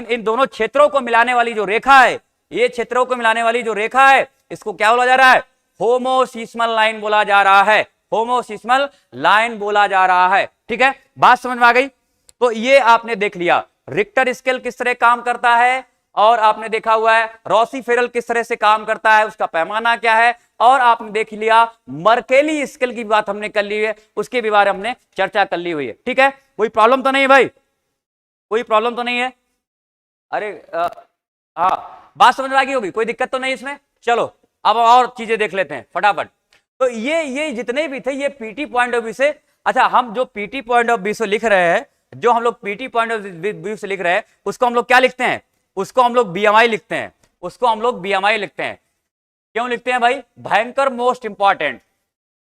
इन दोनों क्षेत्रों को मिलाने वाली जो रेखा है, ये क्षेत्रों को मिलाने वाली जो रेखा है, इसको क्या बोला जा रहा है, होमोसीस्मल लाइन बोला जा रहा है। होमोसीस्मल लाइन बोला जा रहा है, ठीक है। बात समझ में आ गई। तो ये आपने देख लिया रिक्टर स्केल किस तरह काम करता है, और आपने देखा हुआ है रॉसी फेरल किस तरह से काम करता है, उसका पैमाना क्या है, और आपने देख लिया मर्केली स्केल की बात हमने कर ली है, उसके बारे में हमने चर्चा कर ली हुई है, ठीक है। कोई प्रॉब्लम तो नहीं है भाई, कोई प्रॉब्लम तो नहीं है। अरे बात समझ में आ गई होगी, कोई दिक्कत तो नहीं इसमें। चलो अब और चीजें देख लेते हैं फटाफट। तो ये जितने भी थे ये पीटी पॉइंट ऑफ व्यू से, अच्छा हम जो पीटी पॉइंट ऑफ व्यू से लिख रहे हैं, जो हम लोग पीटी पॉइंट ऑफ व्यू से लिख रहे हैं, उसको हम लोग क्या लिखते हैं, उसको हम लोग बीएमआई लिखते हैं, उसको हम लोग बीएमआई लिखते हैं। क्यों लिखते हैं भाई, भयंकर मोस्ट इंपॉर्टेंट।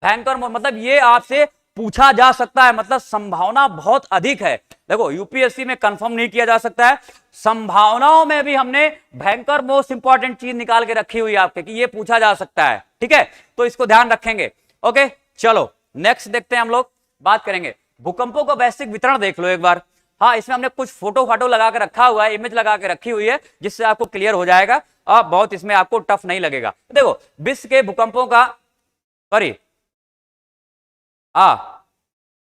भयंकर मतलब ये आपसे पूछा जा सकता है, मतलब संभावना बहुत अधिक है। देखो यूपीएससी में कंफर्म नहीं किया जा सकता है, संभावनाओं में भी हमने भयंकर मोस्ट इंपॉर्टेंट चीज निकाल के रखी हुई है आपके कि ये पूछा जा सकता है, ठीक है। तो इसको ध्यान रखेंगे। ओके चलो नेक्स्ट देखते हैं, हम लोग बात करेंगे भूकंपों का वैश्विक वितरण। देख लो एक बार। इसमें हमने कुछ फोटो लगा के रखा हुआ है, इमेज लगा के रखी हुई है, जिससे आपको क्लियर हो जाएगा, बहुत इसमें आपको टफ नहीं लगेगा। देखो विश्व के भूकंपों का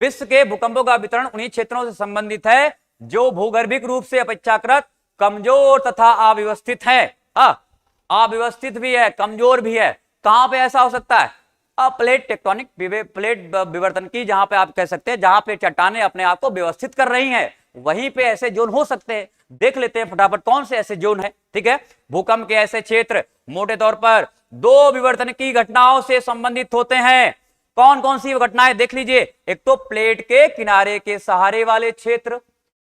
विश्व के भूकंपों का वितरण उन्हीं क्षेत्रों से संबंधित है जो भूगर्भिक रूप से अपेक्षाकृत कमजोर तथा अव्यवस्थित है। अव्यवस्थित भी है, कमजोर भी है। कहां पे ऐसा हो सकता है, प्लेट टेक्टोनिक प्लेट विवर्तन की, जहां पे आप कह सकते हैं जहां पे चट्टानें अपने आप को व्यवस्थित कर रही हैं, वहीं पे ऐसे जोन हो सकते हैं। देख लेते हैं फटाफट कौन से ऐसे जोन है, ठीक है। भूकंप के ऐसे क्षेत्र मोटे तौर पर दो विवर्तनिकी घटनाओं से संबंधित होते हैं। कौन कौन सी घटनाएं देख लीजिए। एक तो प्लेट के किनारे के सहारे वाले क्षेत्र,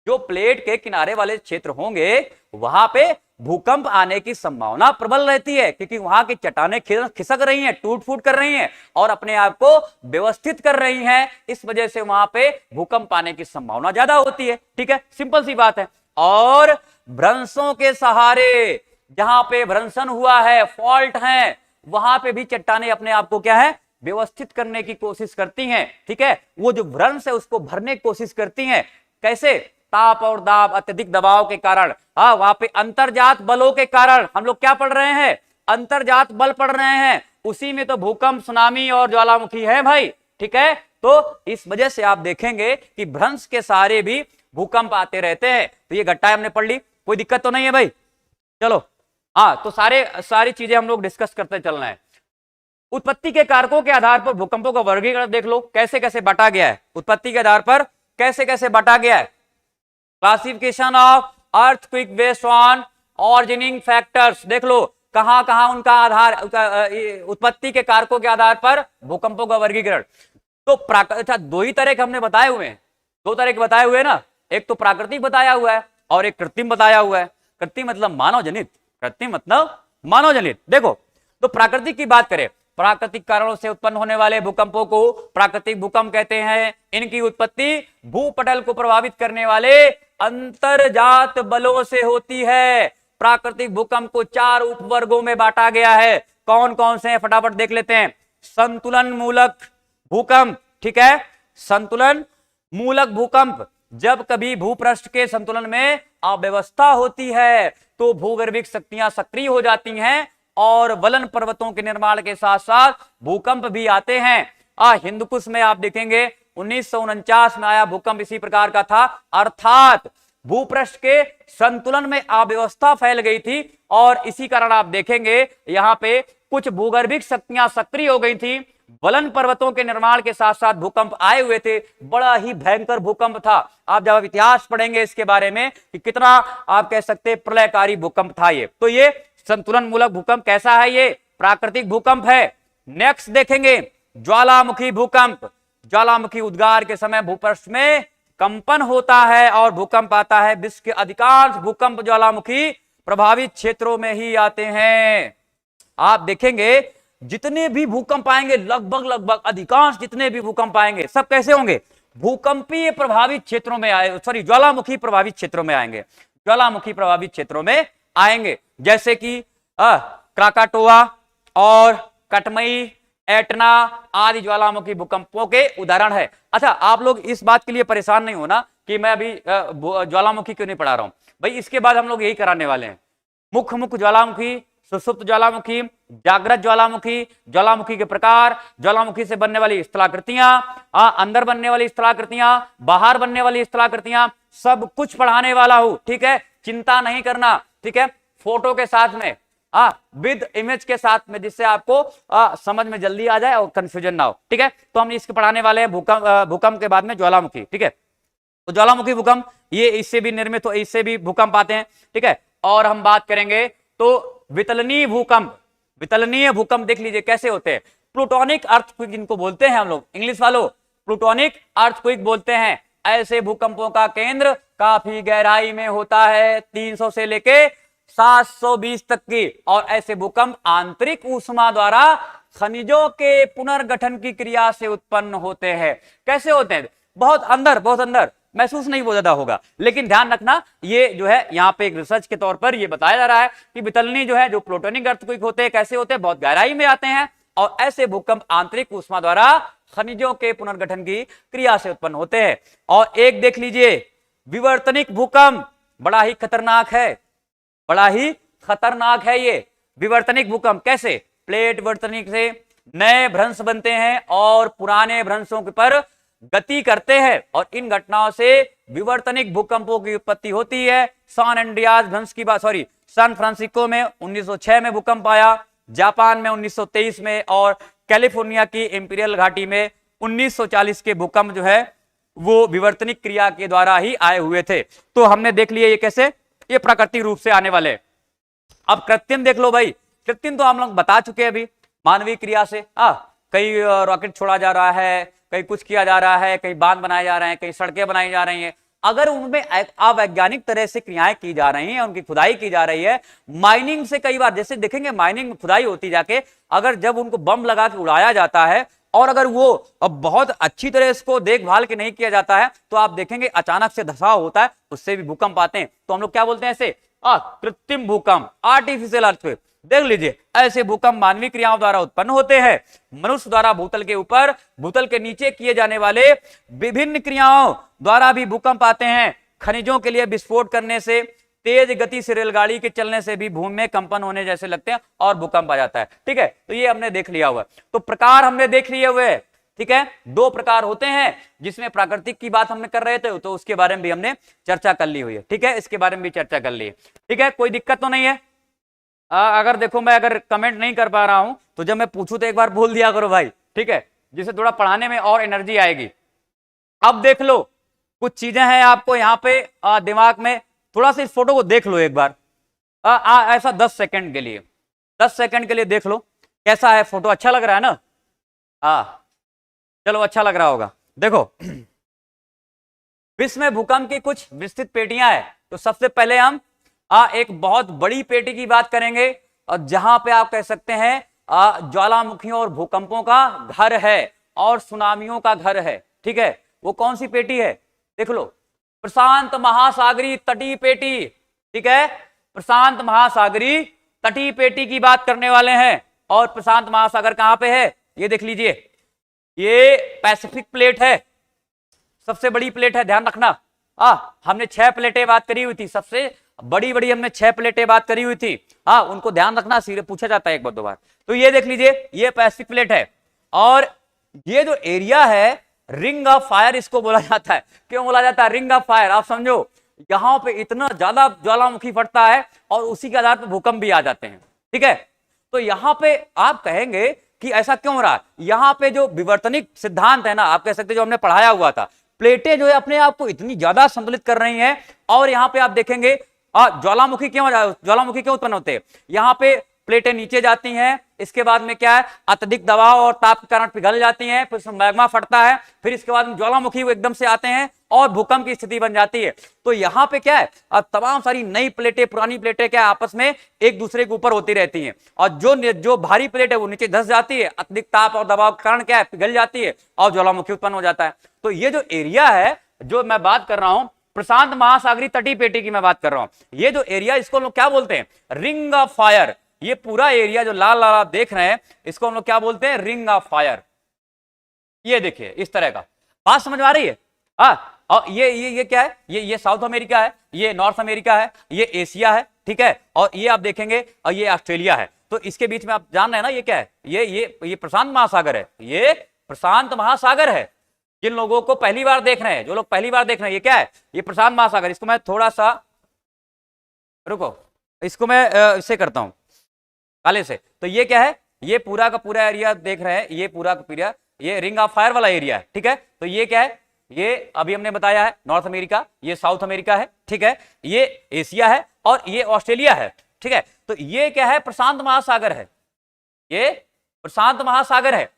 जो प्लेट के किनारे वाले क्षेत्र होंगे वहां पे भूकंप आने की संभावना प्रबल रहती है, क्योंकि वहां की चट्टानें खिसक रही हैं, टूट फूट कर रही हैं और अपने आप को व्यवस्थित कर रही हैं। इस वजह से वहां पे भूकंप आने की संभावना ज्यादा होती है। ठीक है, सिंपल सी बात है। और भ्रंशों के सहारे, जहां पे भ्रंशन हुआ है, फॉल्ट है, वहां पे भी चट्टानें अपने आप को क्या है, व्यवस्थित करने की कोशिश करती हैं। ठीक है, वो जो भ्रंश है उसको भरने की कोशिश करती हैं। कैसे? ताप और दाब, अत्यधिक दबाव के कारण, वहां पे अंतर्जात बलों के कारण। हम लोग क्या पढ़ रहे हैं? अंतर्जात बल पढ़ रहे हैं। उसी में तो भूकंप, सुनामी और ज्वालामुखी है भाई। ठीक है, तो इस वजह से आप देखेंगे कि भ्रंश के सहारे भी भूकंप आते रहते हैं। तो ये घटना हमने पढ़ ली, कोई दिक्कत तो नहीं है भाई? चलो, तो सारी चीजें हम लोग डिस्कस करते चलना है। उत्पत्ति के कारकों के आधार पर भूकंपों का वर्गीकरण देख लो, कैसे कैसे बांटा गया है। उत्पत्ति के आधार पर कैसे कैसे बांटा गया है। Classification of earthquake based on originating factors, देख लो कहां कहां उनका आधार, उत्पत्ति के कारकों के आधार पर भूकंपों का वर्गीकरण। तो अच्छा, दो ही तरह के हमने बताए हुए हैं, दो तरह के बताए हुए हैं ना। एक तो प्राकृतिक बताया हुआ है और एक कृत्रिम बताया हुआ है। कृत्रिम मतलब मानव जनित, कृत्रिम मतलब मानव जनित। देखो, तो प्राकृतिक की बात करें, प्राकृतिक कारणों से उत्पन्न होने वाले भूकंपों को प्राकृतिक भूकंप कहते हैं। इनकी उत्पत्ति भूपटल को प्रभावित करने वाले अंतर्जात बलों से होती है। प्राकृतिक भूकंप को 4 उपवर्गों में बांटा गया है। कौन कौन से हैं फटाफट देख लेते हैं। संतुलन मूलक भूकंप, ठीक है, संतुलन मूलक भूकंप, जब कभी भूपृष्ठ के संतुलन में अव्यवस्था होती है तो भूगर्भिक शक्तियां सक्रिय हो जाती हैं और वलन पर्वतों के निर्माण के साथ साथ भूकंप भी आते हैं। हिंदुकुश में आप देखेंगे 1949 में आया भूकंप इसी प्रकार का था, अर्थात भूपृष्ठ के संतुलन में अव्यवस्था फैल गई थी और इसी कारण आप देखेंगे यहां पे कुछ भूगर्भिक शक्तियां सक्रिय हो गई थी। वलन पर्वतों के निर्माण के साथ साथ भूकंप आए हुए थे। बड़ा ही भयंकर भूकंप था। आप जब इतिहास पढ़ेंगे इसके बारे में कि कितना आप कह सकते हैं प्रलयकारी भूकंप था ये। तो ये संतुलन मूलक भूकंप कैसा है? ये प्राकृतिक भूकंप है। नेक्स्ट देखेंगे ज्वालामुखी भूकंप। ज्वालामुखी उद्गार के समय भूपृष्ठ में कंपन होता है और भूकंप आता है। विश्व के अधिकांश भूकंप ज्वालामुखी प्रभावित क्षेत्रों में ही आते हैं। आप देखेंगे जितने भी भूकंप आएंगे, लगभग अधिकांश जितने भी भूकंप आएंगे सब कैसे होंगे? भूकंपीय प्रभावित क्षेत्रों में आए, सॉरी ज्वालामुखी प्रभावित क्षेत्रों में आएंगे। ज्वालामुखी प्रभावित क्षेत्रों में आएंगे, जैसे कि क्राकाटोआ और कटमई, एटना आदि ज्वालामुखी भूकंपों के उदाहरण है। अच्छा, आप लोग इस बात के लिए परेशान नहीं होना कि मैं अभी ज्वालामुखी क्यों नहीं पढ़ा रहा हूं भाई। इसके बाद हम लोग यही कराने वाले हैं। मुख्य ज्वालामुखी, सुषुप्त ज्वालामुखी, जागृत ज्वालामुखी, ज्वालामुखी के प्रकार, ज्वालामुखी से बनने वाली स्थलाकृतियां, अंदर बनने वाली स्थलाकृतियां, बाहर बनने वाली स्थलाकृतियां, सब कुछ पढ़ाने वाला हूं। ठीक है, चिंता नहीं करना। ठीक है, फोटो के साथ में, विद इमेज के साथ में, जिससे आपको समझ में जल्दी आ जाए और कंफ्यूजन ना हो। ठीक है, तो हम इसके पढ़ाने वाले हैं भूकंप के बाद में ज्वालामुखी। ठीक है, तो ज्वालामुखी भूकंप ये इससे भी निर्मित हो, इससे भी भूकंप आते हैं। ठीक है, और हम बात करेंगे तो वितलनीय भूकंप। वितलनीय भूकंप देख लीजिए कैसे होते हैं। प्लूटोनिक अर्थक्वेक जिनको बोलते हैं हम लोग, इंग्लिश वालों प्लूटोनिक अर्थक्वेक बोलते हैं। ऐसे भूकंपों का केंद्र काफी गहराई में होता है, 300 से लेके 720 तक की। और ऐसे भूकंप आंतरिक ऊष्मा द्वारा खनिजों के पुनर्गठन की क्रिया से उत्पन्न होते हैं। कैसे होते हैं? बहुत अंदर महसूस नहीं बहुत ज्यादा होगा, लेकिन ध्यान रखना ये जो है यहाँ पे एक रिसर्च के तौर पर ये बताया जा रहा है कि वितलनी जो है, जो प्लूटोनिक अर्थक्वेक होते हैं, कैसे होते हैं? बहुत गहराई में आते हैं और ऐसे भूकंप आंतरिक ऊष्मा द्वारा खनिजों के पुनर्गठन की क्रिया से उत्पन्न होते हैं। और एक देख लीजिए विवर्तनिक भूकंप, बड़ा ही खतरनाक है, बड़ा ही खतरनाक है ये विवर्तनिक भूकंप। कैसे? प्लेट विवर्तनिक से नए भ्रंश बनते हैं और पुराने भ्रंशों पर गति करते हैं और इन घटनाओं से विवर्तनिक भूकंपों की उत्पत्ति होती है। सैन एंड्रियास भ्रंश की बात, सॉरी सैन फ्रांसिस्को में 1906 में भूकंप आया, जापान में 1923 में और कैलिफोर्निया की इंपीरियल घाटी में 1940 के भूकंप जो है वो विवर्तनिक क्रिया के द्वारा ही आए हुए थे। तो हमने देख लिया ये कैसे, ये प्राकृतिक रूप से आने वाले। अब कृत्रिम देख लो भाई, कृत्रिम तो हम लोग बता चुके हैं अभी, मानवीय क्रिया से कई रॉकेट छोड़ा जा रहा है, कहीं कुछ किया जा रहा है, कहीं बांध बनाए जा रहे हैं, कहीं सड़कें बनाई जा रही हैं। अगर उनमें अवैज्ञानिक तरह से क्रियाएं की जा रही हैं, उनकी खुदाई की जा रही है, माइनिंग से कई बार जैसे देखेंगे माइनिंग में खुदाई होती जाके, अगर जब उनको बम लगा के उड़ाया जाता है और अगर वो अब बहुत अच्छी तरह इसको देखभाल के नहीं किया जाता है तो आप देखेंगे अचानक से धसाव होता है, उससे भी भूकंप आते हैं। तो हम लोग क्या बोलते हैं ऐसे, कृत्रिम भूकंप, आर्टिफिशियल अर्थक्वेक। देख लीजिए ऐसे भूकंप मानवीय क्रियाओं द्वारा उत्पन्न होते हैं। मनुष्य द्वारा भूतल के ऊपर, भूतल के नीचे किए जाने वाले विभिन्न क्रियाओं द्वारा भी भूकंप आते हैं। खनिजों के लिए विस्फोट करने से, तेज गति से रेलगाड़ी के चलने से भी भूमि में कंपन होने जैसे लगते हैं और भूकंप आ जाता है। ठीक है, तो ये हमने देख लिया हुआ। तो प्रकार हमने देख लिए हुए। ठीक है, दो प्रकार होते हैं जिसमें प्राकृतिक की बात हमने कर रहे थे, तो उसके बारे में भी हमने चर्चा कर ली हुई है। ठीक है, इसके बारे में भी चर्चा कर ली है। ठीक है, कोई दिक्कत तो नहीं है। अगर देखो मैं अगर कमेंट नहीं कर पा रहा हूं तो जब मैं पूछूं तो एक बार बोल दिया करो भाई। ठीक है, जिससे थोड़ा पढ़ाने में और एनर्जी आएगी। अब देख लो कुछ चीजें हैं आपको यहाँ पे दिमाग में, थोड़ा सा इस फोटो को देख लो एक बार। ऐसा 10 सेकंड के लिए, 10 सेकंड के लिए देख लो कैसा है फोटो। अच्छा लग रहा है ना? चलो अच्छा लग रहा होगा। देखो विश्व में भूकंप की कुछ विस्तृत पेटियां हैं। तो सबसे पहले हम एक बहुत बड़ी पेटी की बात करेंगे और जहां पे आप कह सकते हैं ज्वालामुखियों और भूकंपों का घर है और सुनामियों का घर है। ठीक है, वो कौन सी पेटी है? देख लो, प्रशांत महासागरीय तटीय पेटी। ठीक है, प्रशांत महासागरीय तटीय पेटी की बात करने वाले हैं। और प्रशांत महासागर कहां पे है? ये देख लीजिए, ये पैसिफिक प्लेट है, सबसे बड़ी प्लेट है, ध्यान रखना। हमने 6 प्लेटें बात करी हुई थी, सबसे बड़ी बड़ी हमने 6 प्लेटें बात करी हुई थी। उनको ध्यान रखना, सीधे पूछा जाता है एक बार दो बार। तो ये देख लीजिए, ये पैसिफिक प्लेट है और ये जो एरिया है रिंग ऑफ फायर इसको बोला जाता है। क्यों बोला जाता है रिंग ऑफ फायर? आप समझो, यहां पे इतना ज्यादा ज्वालामुखी फटता है और उसी के आधार पर भूकंप भी आ जाते हैं। ठीक है, तो यहां पे आप कहेंगे कि ऐसा क्यों हो रहा है? यहां पे जो विवर्तनिक सिद्धांत है ना, आप कह सकते जो हमने पढ़ाया हुआ था, प्लेटें जो है अपने आप को इतनी ज्यादा संतुलित कर रही हैं और यहां पे आप देखेंगे ज्वालामुखी क्यों उत्पन्न होते हैं? यहां पे प्लेटें नीचे जाती हैं, इसके बाद में क्या है, अत्यधिक दबाव और ताप के कारण पिघल जाती हैं, फिर मैग्मा फटता है, फिर इसके बाद ज्वालामुखी वो एकदम से आते हैं और भूकंप की स्थिति बन जाती है। तो यहां पे क्या है, अब तमाम सारी नई प्लेटें पुरानी प्लेटें क्या आपस में एक दूसरे के ऊपर होती रहती हैं और जो भारी प्लेट है वो नीचे धंस जाती है, अत्यधिक ताप और दबाव के कारण क्या है, पिघल जाती है और ज्वालामुखी उत्पन्न हो जाता है। तो ये जो एरिया है जो मैं बात कर रहा हूं, प्रशांत महासागरीय तटीय पेटी की मैं बात कर रहा हूं, ये जो एरिया इसको लोग क्या बोलते हैं? Ring of fire. ये पूरा एरिया जो लाल लाल आप देख रहे हैं इसको हम लोग क्या बोलते हैं? Ring of fire. ये देखिए इस तरह का, बात समझ में आ रही है? और ये क्या है? ये साउथ अमेरिका है, ये नॉर्थ अमेरिका है, ये एशिया है। ठीक है, और ये आप देखेंगे और ये ऑस्ट्रेलिया है। तो इसके बीच में आप जान रहे हैं ना ये क्या है? ये प्रशांत महासागर है। ये प्रशांत महासागर है। जिन लोगों को पहली बार देख रहे हैं, जो लोग पहली बार देख रहे हैं, ये क्या है? ये प्रशांत महासागर। इसको मैं थोड़ा सा रुको, इसको मैं इससे करता हूं काले से। तो ये क्या है? ये पूरा का पूरा एरिया देख रहे हैं, ये पूरा का पूरा ये रिंग ऑफ फायर वाला एरिया है। ठीक है, तो ये क्या है? ये अभी हमने बताया है नॉर्थ अमेरिका, ये साउथ अमेरिका है। ठीक है, ये एशिया है और ये ऑस्ट्रेलिया है। ठीक है, तो ये क्या है? प्रशांत महासागर है। ये प्रशांत महासागर है।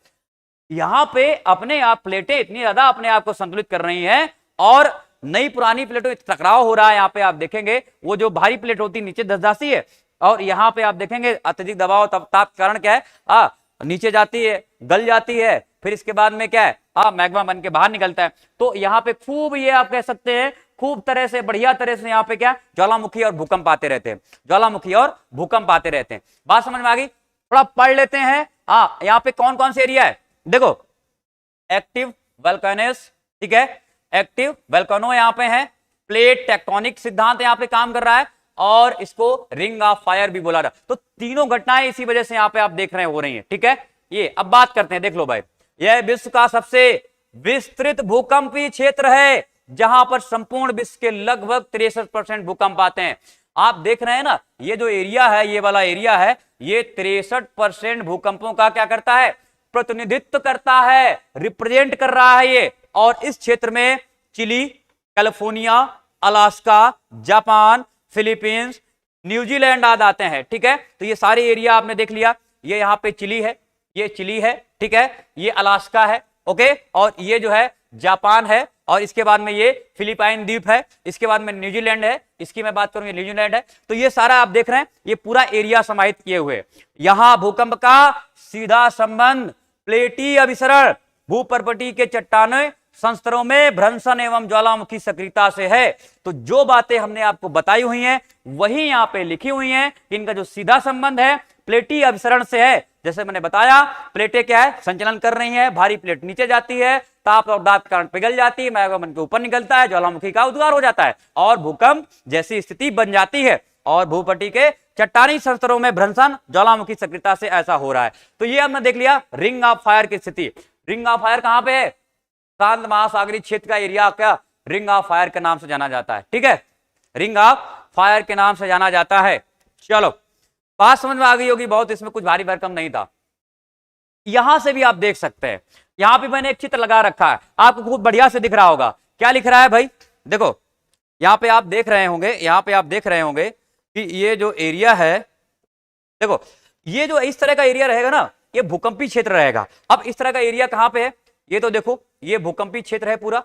यहां पे अपने आप प्लेटें इतनी ज्यादा अपने आप को संतुलित कर रही हैं और नई पुरानी प्लेटों टकराव हो रहा है। यहां पे आप देखेंगे वो जो भारी प्लेट होती है नीचे धंस जाती है और यहां पे आप देखेंगे अत्यधिक दबाव ताप के कारण क्या है, नीचे जाती है, गल जाती है, फिर इसके बाद में क्या है, मैग्मा बन के बाहर निकलता है। तो यहाँ पे खूब, ये आप कह सकते हैं खूब तरह से, बढ़िया तरह से यहाँ पे क्या ज्वालामुखी और भूकंप आते रहते हैं, ज्वालामुखी और भूकंप आते रहते हैं। बात समझ में आ गई? थोड़ा पढ़ लेते हैं। यहाँ पे कौन कौन से एरिया है? देखो, एक्टिव वल्केनस। ठीक है, एक्टिव वल्केनो यहाँ पे है, प्लेट टेक्टोनिक सिद्धांत यहाँ पे काम कर रहा है और इसको रिंग ऑफ फायर भी बोला रहा। तो तीनों घटनाएं इसी वजह से यहाँ पे आप देख रहे हैं हो रही हैं। ठीक है, ये अब बात करते हैं। देख लो भाई, यह विश्व का सबसे विस्तृत भूकंपीय क्षेत्र है जहां पर संपूर्ण विश्व के लगभग 63% भूकंप आते हैं। आप देख रहे हैं ना, ये जो एरिया है, ये वाला एरिया है, ये 63% भूकंपों का क्या करता है? प्रतिनिधित्व करता है, रिप्रेजेंट कर रहा है ये। और इस क्षेत्र में Chile, California, Alaska, Japan, Philippines, New Zealand आ जाते हैं। ठीक है, तो ये सारे एरिया आपने देख लिया। ये यहाँ पे चिली है, ये चिली है, ठीक है, ये अलास्का है, ओके, और ये जो है जापान है, और इसके बाद में ये फिलिपाइन द्वीप है, इसके बाद में न्यूजीलैंड है, इसकी मैं बात करूं ये न्यूजीलैंड है। तो ये सारा आप देख रहे हैं, ये पूरा एरिया समाहित किए हुए। यहां भूकंप का सीधा संबंध प्लेटी अभिसरण, भूपर्पटी के चट्टाने संस्तरों में भ्रंशन एवं ज्वालामुखी सक्रियता से है। तो जो बातें हमने आपको बताई हुई हैं वही यहां पे लिखी हुई हैं। इनका जो सीधा संबंध है प्लेटी अभिसरण से है। जैसे मैंने बताया, प्लेटें क्या है, संचलन कर रही है, भारी प्लेट नीचे जाती है, ताप और दाब के कारण पिघल जाती है, मैग्मा के ऊपर निकलता है, ज्वालामुखी का उद्गार हो जाता है और भूकंप जैसी स्थिति बन जाती है और भूपट्टी के चट्टानी संस्तरों में भ्रंशन ज्वालामुखी सक्रियता से ऐसा हो रहा है। तो ये हमने देख लिया रिंग ऑफ फायर की स्थिति। रिंग ऑफ फायर कहां पे है? शांत महासागरीय क्षेत्र का एरिया क्या रिंग ऑफ फायर के नाम से जाना जाता है। ठीक है, रिंग ऑफ फायर के नाम से जाना जाता है। चलो, बात समझ में आ गई होगी बहुत, इसमें कुछ भारी भरकम नहीं था। यहां से भी आप देख सकते हैं, यहां पे मैंने एक चित्र लगा रखा है, आपको खूब बढ़िया से दिख रहा होगा। क्या लिख रहा है भाई? देखो, यहां पे आप देख रहे होंगे, यहां पे आप देख रहे होंगे कि ये जो एरिया है, देखो ये जो इस तरह का एरिया रहेगा ना, ये भूकंपी क्षेत्र रहेगा। अब इस तरह का एरिया कहां पे है? ये तो देखो, ये भूकंपी क्षेत्र है पूरा,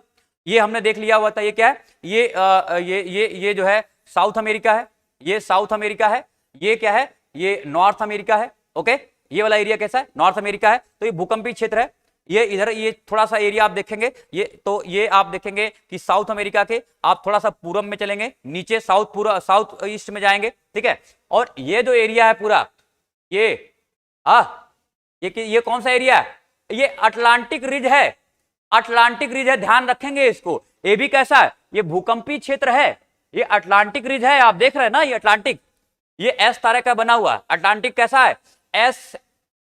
ये हमने देख लिया हुआ था। ये क्या है? ये जो है साउथ अमेरिका है, ये साउथ अमेरिका है। ये क्या है? ये नॉर्थ अमेरिका है। ओके, ये वाला एरिया कैसा है? नॉर्थ अमेरिका है। तो ये भूकंपी क्षेत्र है। ये इधर ये थोड़ा सा एरिया आप देखेंगे, ये तो ये आप देखेंगे कि साउथ अमेरिका के आप थोड़ा सा पूर्व में चलेंगे, नीचे साउथ पूरा साउथ ईस्ट में जाएंगे। ठीक है, और ये जो एरिया है पूरा, ये कौन सा एरिया है? ये अटलांटिक रिज है, अटलांटिक रिज है, ध्यान रखेंगे इसको। ये भी कैसा है? ये भूकंपी क्षेत्र है, ये अटलांटिक रिज है। आप देख रहे हैं ना, ये अटलांटिक, ये एस तरह का बना हुआ है। अटलांटिक कैसा है? एस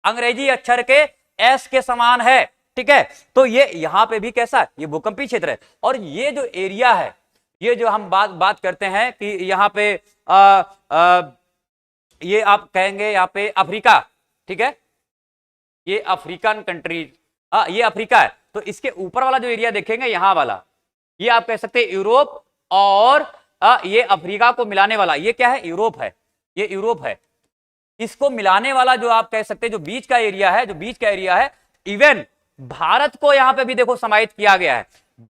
अंग्रेजी अक्षर के एस के समान है। ठीक है, तो ये यहां पे भी कैसा है? ये भूकंपी क्षेत्र है। और ये जो एरिया है, ये जो हम बात करते हैं कि यहां पे ये आप कहेंगे यहां पे अफ्रीका। ठीक है, ये अफ्रीकन कंट्रीज, ये अफ्रीका है। तो इसके ऊपर वाला जो एरिया देखेंगे, यहां वाला, ये आप कह सकते हैं यूरोप, और ये अफ्रीका को मिलाने वाला ये क्या है? यूरोप है, ये यूरोप है। इसको मिलाने वाला जो आप कह सकते हैं जो बीच का एरिया है, जो बीच का एरिया है, इवन भारत को यहां पे भी देखो समाहित किया गया है।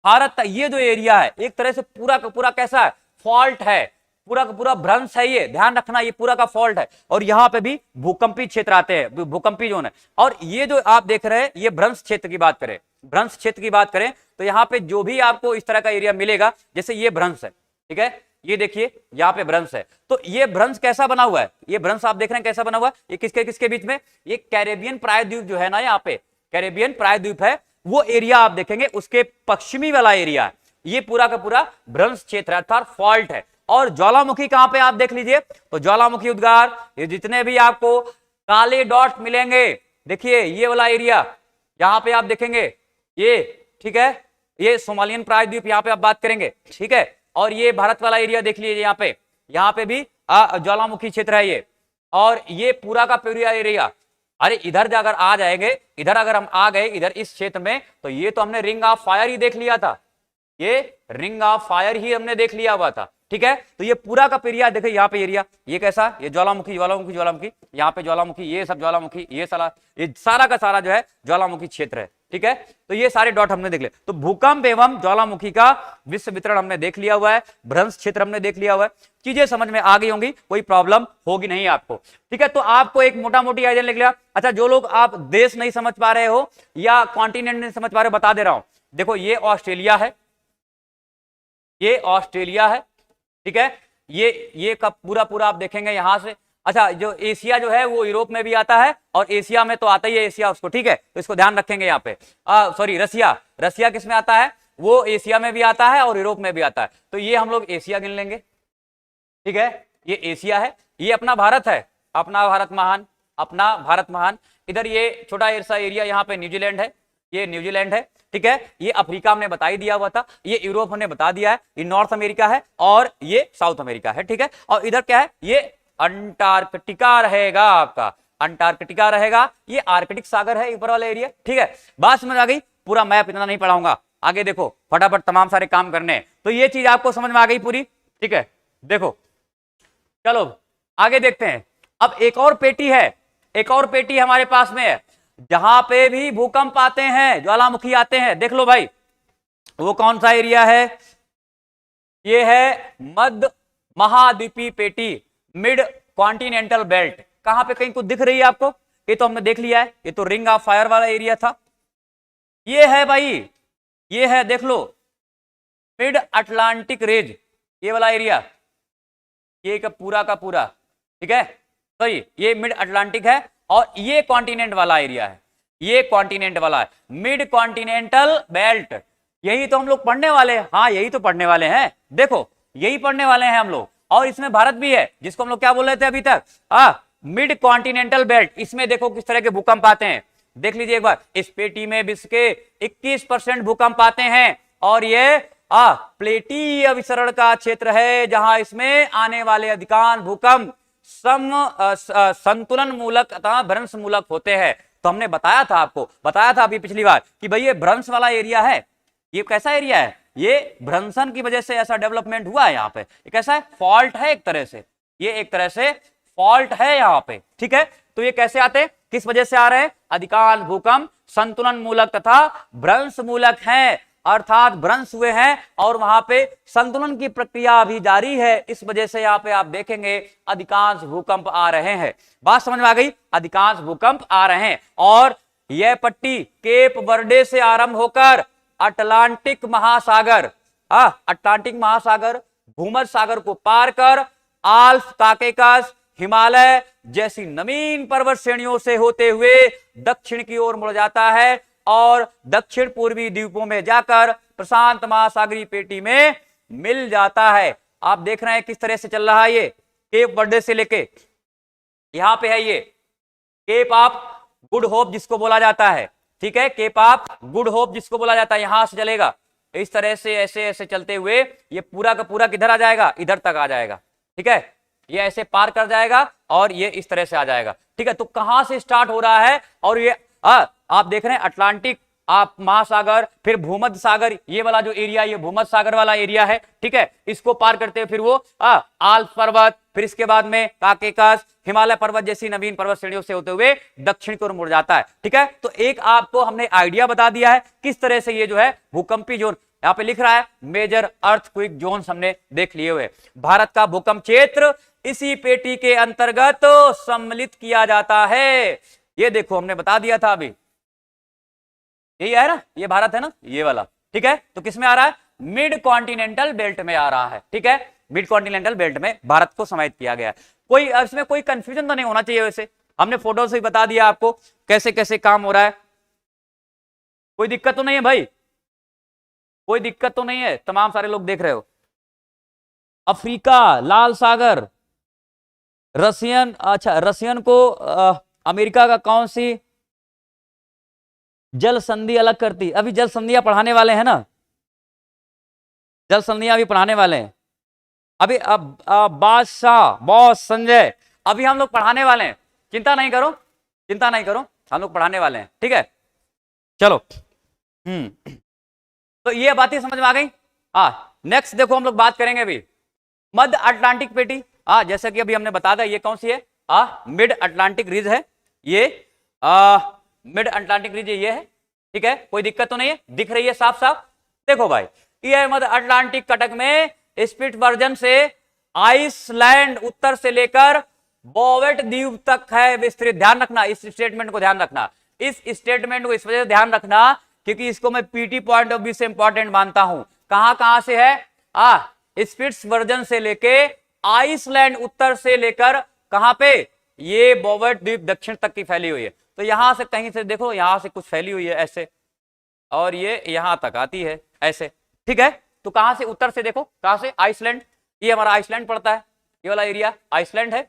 भारत, ये जो एरिया है एक तरह से पूरा का पूरा कैसा है? फॉल्ट है, पूरा का पूरा भ्रंश है। ये ध्यान रखना, ये पूरा का फॉल्ट है। और यहां पे भी भूकंपी क्षेत्र आते हैं, भूकंपी जोन है। और ये जो आप देख रहे हैं, ये भ्रंश क्षेत्र की बात करें, भ्रंश क्षेत्र की बात करें तो यहां पे जो भी आपको इस तरह का एरिया मिलेगा, जैसे ये भ्रंश है। ठीक है, ये देखिए यहां पे भ्रंश है। तो ये भ्रंश कैसा बना हुआ है? ये भ्रंश आप देख रहे हैं कैसा बना हुआ है? ये किसके किसके बीच में? ये कैरेबियन प्रायद्वीप जो है ना, यहाँ पे कैरेबियन प्रायद्वीप है, वो एरिया आप देखेंगे, उसके पश्चिमी वाला एरिया है। ये पूरा का पूरा भ्रंश क्षेत्र है, अर्थात फॉल्ट है। और ज्वालामुखी कहां पे? आप देख लीजिए, तो ज्वालामुखी उद्गार, ये जितने भी आपको काले डॉट मिलेंगे, देखिए ये वाला एरिया यहां पे आप देखेंगे, ये ठीक है, ये सोमालियन प्रायद्वीप यहां पे आप बात करेंगे। ठीक है, और ये भारत वाला एरिया देख लीजिए, यहाँ पे भी ज्वालामुखी क्षेत्र है ये, और ये पूरा का पूरा एरिया। अरे इधर अगर आ जाएंगे, इधर अगर हम आ गए इधर इस क्षेत्र में, तो ये तो हमने रिंग ऑफ फायर ही देख लिया था, ये रिंग ऑफ फायर ही हमने देख लिया हुआ था। ठीक है, तो ये पूरा का एरिया देखिए, यहाँ पे एरिया ये कैसा? ये ज्वालामुखी ज्वालामुखी ज्वालामुखी, यहाँ पे ज्वालामुखी, ये सब ज्वालामुखी, ये सारा का सारा जो है ज्वालामुखी क्षेत्र है। ठीक है, तो ये सारे डॉट हमने देख लिया। तो भूकंप एवं ज्वालामुखी का विश्व वितरण हमने देख लिया हुआ है, भ्रंश क्षेत्र हमने देख लिया हुआ है। चीजें समझ में आ गई होंगी, कोई प्रॉब्लम होगी नहीं आपको। ठीक है, तो आपको एक मोटा मोटी आइडिया लिख लिया। अच्छा, जो लोग आप देश नहीं समझ पा रहे हो या कॉन्टिनेंट नहीं समझ पा रहे हो, बता दे रहा हूं। देखो, ये ऑस्ट्रेलिया है, ये ऑस्ट्रेलिया है। ठीक है, ये का पूरा पूरा आप देखेंगे यहां से। अच्छा, जो एशिया जो है वो यूरोप में भी आता है, और एशिया में तो आता ही है एशिया उसको। ठीक है, तो इसको ध्यान रखेंगे यहाँ पे। सॉरी, रसिया किस में आता है? वो एशिया में भी आता है और यूरोप में भी आता है। तो ये हम लोग एशिया गिन लेंगे। ठीक है, ये एशिया है, ये अपना भारत है, अपना भारत महान, अपना भारत महान। इधर ये छोटा सा एरिया यहाँ पे न्यूजीलैंड है, ये न्यूजीलैंड है। ठीक है, ये अफ्रीका हमने बता ही दिया हुआ था, ये यूरोप हमने बता दिया है, ये नॉर्थ अमेरिका है, और ये साउथ अमेरिका है। ठीक है, और इधर क्या है? ये अंटार्कटिका रहेगा, आपका अंटार्कटिका रहेगा। ये आर्कटिक सागर है ऊपर वाला एरिया। ठीक है, बात समझ आ गई? पूरा मैप इतना नहीं पढ़ाऊंगा, आगे देखो फटाफट तमाम सारे काम करने हैं। तो ये चीज आपको समझ में आ गई पूरी। ठीक है, देखो, चलो आगे देखते हैं। अब एक और पेटी है, एक और पेटी हमारे पास में है जहां पे भी भूकंप आते हैं, ज्वालामुखी आते हैं। देख लो भाई, वो कौन सा एरिया है? ये है मध्य महाद्वीपीय पेटी, मिड कॉन्टिनेंटल बेल्ट। कहां पे कहीं कुछ दिख रही है आपको? ये तो हमने देख लिया है, ये तो रिंग ऑफ फायर वाला एरिया था। ये है भाई, ये है, देख लो, मिड अटलांटिक रिज, ये वाला एरिया, ये का पूरा, ठीक है। तो ये मिड अटलांटिक है और ये कॉन्टिनेंट वाला एरिया है, ये कॉन्टिनेंट वाला है, मिड कॉन्टिनेंटल बेल्ट। यही तो हम लोग पढ़ने वाले हैं। हाँ, यही तो पढ़ने वाले हैं, देखो यही पढ़ने वाले हैं हम लोग। और इसमें भारत भी है, जिसको हम लोग क्या बोल रहे थे अभी तक, मिड कॉन्टिनेंटल बेल्ट। इसमें देखो किस तरह के भूकंप आते हैं, देख लीजिए एक बार। इस पेटी में विश्व के 21% भूकंप आते हैं और ये प्लेटीय अभिसरण का क्षेत्र है, जहां इसमें आने वाले अधिकांश भूकंप संतुलन मूलक अथवा भ्रंश मूलक होते हैं। तो हमने बताया था, आपको बताया था अभी पिछली बार कि भाई ये भ्रंश वाला एरिया है। ये कैसा एरिया है? ये भ्रंशन की वजह से ऐसा डेवलपमेंट हुआ है। यहाँ पे ये कैसा है? फॉल्ट है एक तरह से, ये एक तरह से फॉल्ट है यहाँ पे, ठीक है। तो ये कैसे आते हैं, किस वजह से आ रहे हैं? अधिकांश भूकंप संतुलन मूलक तथा भ्रंश मूलक हैं, अर्थात भ्रंश हुए हैं और वहां पे संतुलन की प्रक्रिया अभी जारी है। इस वजह से यहाँ पे आप देखेंगे अधिकांश भूकंप आ रहे हैं। बात समझ में आ गई? अधिकांश भूकंप आ रहे हैं। और यह पट्टी केप वर्डे से आरंभ होकर अटलांटिक महासागर, अटलांटिक महासागर, भूमध्य सागर को पार कर आल्प्स, काकेकस, हिमालय जैसी नवीन पर्वत श्रेणियों से होते हुए दक्षिण की ओर मुड़ जाता है और दक्षिण पूर्वी द्वीपों में जाकर प्रशांत महासागरीय पेटी में मिल जाता है। आप देख रहे हैं किस तरह से चल रहा है ये केप वर्डे से लेके यहां पे है ये केप ऑफ गुड होप जिसको बोला जाता है, ठीक है। केप ऑफ गुड होप जिसको बोला जाता है, यहां से चलेगा इस तरह से, ऐसे ऐसे चलते हुए ये पूरा का पूरा किधर आ जाएगा? इधर तक आ जाएगा, ठीक है। ये ऐसे पार कर जाएगा और ये इस तरह से आ जाएगा, ठीक है। तो कहां से स्टार्ट हो रहा है? और ये आप देख रहे हैं अटलांटिक आप महासागर, फिर भूमध्य सागर, ये वाला जो एरिया, ये भूमध्य सागर वाला एरिया है, ठीक है। इसको पार करते हुए फिर वो आल्प्स पर्वत, फिर इसके बाद में काकेकस, हिमालय पर्वत जैसी नवीन पर्वत श्रेणियों से होते हुए दक्षिण की ओर मुड़ जाता है, ठीक है। तो एक आपको हमने आइडिया बता दिया है किस तरह से ये जो है भूकंपी जोन, यहाँ पे लिख रहा है मेजर अर्थक्वेक जोन, हमने देख लिए हुए। भारत का भूकंप क्षेत्र इसी पेटी के अंतर्गत सम्मिलित किया जाता है। ये देखो हमने बता दिया था अभी, यही है ना, ये भारत है ना, ये वाला, ठीक है। तो किस में आ रहा है? मिड कॉन्टिनेंटल बेल्ट में आ रहा है, ठीक है। मिड कॉन्टिनेंटल बेल्ट में भारत को समाहित किया गया है। कोई इसमें कोई कंफ्यूजन तो नहीं होना चाहिए। वैसे हमने फोटो से बता दिया आपको कैसे कैसे काम हो रहा है, कोई दिक्कत तो नहीं है भाई, कोई दिक्कत तो नहीं है? तमाम सारे लोग देख रहे हो। अफ्रीका, लाल सागर, रसियन, अच्छा रसियन को अमेरिका का कौन सी जल संधि अलग करती? अभी जल संधियां पढ़ाने वाले हैं ना, जल संधियां अभी पढ़ाने वाले हैं अभी। अब बादशाह, बॉस, संजय, अभी हम लोग पढ़ाने वाले हैं। चिंता नहीं करो, चिंता नहीं करो, हम लोग पढ़ाने वाले हैं, ठीक है। चलो तो ये बातें समझ में आ गई। नेक्स्ट देखो हम लोग बात करेंगे अभी मध्य अटलांटिक पेटी। जैसा कि अभी हमने बता दिया, ये कौन सी है? मिड अटलांटिक रिज है ये, मिड अटलांटिक रिज ये है, ठीक है। कोई दिक्कत तो नहीं है? दिख रही है साफ साफ? देखो भाई, ये मध्य अटलांटिक कटक में स्पिट्सबर्जन से आइसलैंड उत्तर से लेकर बोवेट द्वीप तक है विस्तृत। ध्यान रखना, इस स्टेटमेंट को ध्यान रखना, इस स्टेटमेंट को इस वजह से ध्यान रखना क्योंकि इसको मैं पीटी पॉइंट ऑफ व्यू से इंपॉर्टेंट मानता हूं। कहां से है? स्पिट्सबर्जन से लेके आइसलैंड उत्तर से लेकर कहां पे? ये बोवेट द्वीप दक्षिण तक की फैली हुई है। तो यहां से कहीं से देखो, यहां से कुछ फैली हुई है ऐसे, और ये यहां तक आती है ऐसे, ठीक है। तो कहां से? उत्तर से देखो, कहां से? आइसलैंड, ये हमारा आइसलैंड पड़ता है, ये वाला एरिया आइसलैंड है,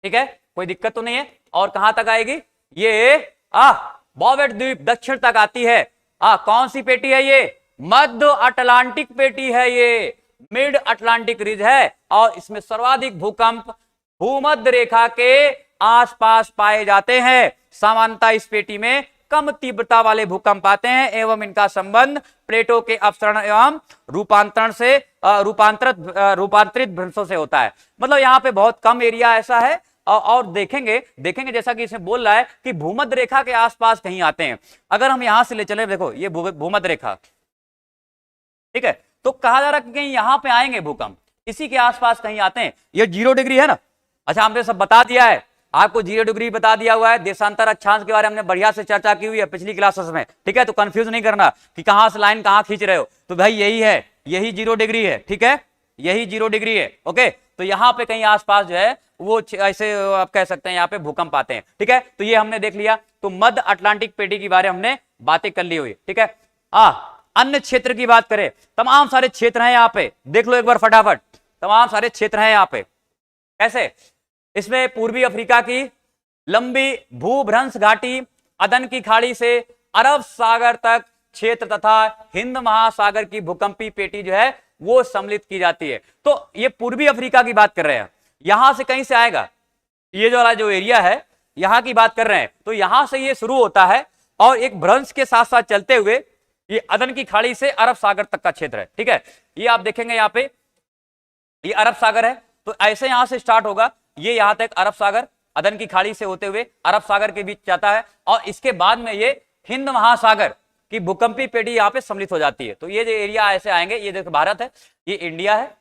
ठीक है। कोई दिक्कत तो नहीं है? और कहां तक आएगी? ये बोवेट द्वीप दक्षिण तक आती है। कौन सी पेटी है ये? मध्य अटलांटिक पेटी है ये, मिड अटलांटिक रिज है और इसमें सर्वाधिक भूकंप भूमध्य रेखा के आसपास पाए जाते हैं। सामान्यतः इस पेटी में कम तीव्रता वाले भूकंप आते हैं एवं इनका संबंध प्लेटों के अपसरण एवं रूपांतरण से रूपांतरित भ्रंशों से होता है। मतलब यहाँ पे बहुत कम एरिया ऐसा है और देखेंगे जैसा कि इसमें बोल रहा है कि भूमध्य रेखा के आसपास कहीं आते हैं। अगर हम यहां से ले चले, देखो ये भूमध्य रेखा, ठीक है, तो कहा जा रहा है कि कहीं यहां पे आएंगे भूकंप, इसी के आसपास कहीं आते हैं। ये 0 डिग्री है ना, अच्छा हमने सब बता दिया है, आपको 0 डिग्री बता दिया हुआ है। देशांतर अक्षांश के बारे में हमने बढ़िया से चर्चा की हुई है पिछली क्लासेस में, ठीक है, तो कंफ्यूज नहीं करना कि कहां से लाइन कहां खींच रहे हो। तो भाई यही है, यही 0 डिग्री है, ठीक है, यही 0 डिग्री है। ओके, तो यहां पे कहीं आसपास जो है वो ऐसे आप कह सकते हैं यहाँ पे भूकंप आते हैं, ठीक है। तो ये हमने देख लिया। तो मध्य अटलांटिक पेटी के बारे में हमने बातें कर ली हुई, ठीक है। अन्य क्षेत्र की बात करें, तमाम सारे क्षेत्र हैं यहाँ पे, देख लो एक बार फटाफट, तमाम सारे क्षेत्र हैं यहाँ पे। कैसे? इसमें पूर्वी अफ्रीका की लंबी भूभ्रंश घाटी, अदन की खाड़ी से अरब सागर तक क्षेत्र तथा हिंद महासागर की भूकंपी पेटी जो है वो सम्मिलित की जाती है। तो ये पूर्वी अफ्रीका की बात कर रहे हैं, यहां से कहीं से आएगा, ये जो वाला जो एरिया है यहां की बात कर रहे हैं। तो यहां से ये शुरू होता है और एक भ्रंश के साथ साथ चलते हुए ये अदन की खाड़ी से अरब सागर तक का क्षेत्र है, ठीक है। ये आप देखेंगे यहाँ पे ये अरब सागर है, तो ऐसे यहां से स्टार्ट होगा, ये यहां तक अरब सागर, अदन की खाड़ी से होते हुए अरब सागर के बीच जाता है और इसके बाद में ये हिंद महासागर की भूकंपी पेटी यहां पे सम्मिलित हो जाती है। तो ये जो एरिया ऐसे आएंगे, ये देखो भारत है, ये इंडिया है,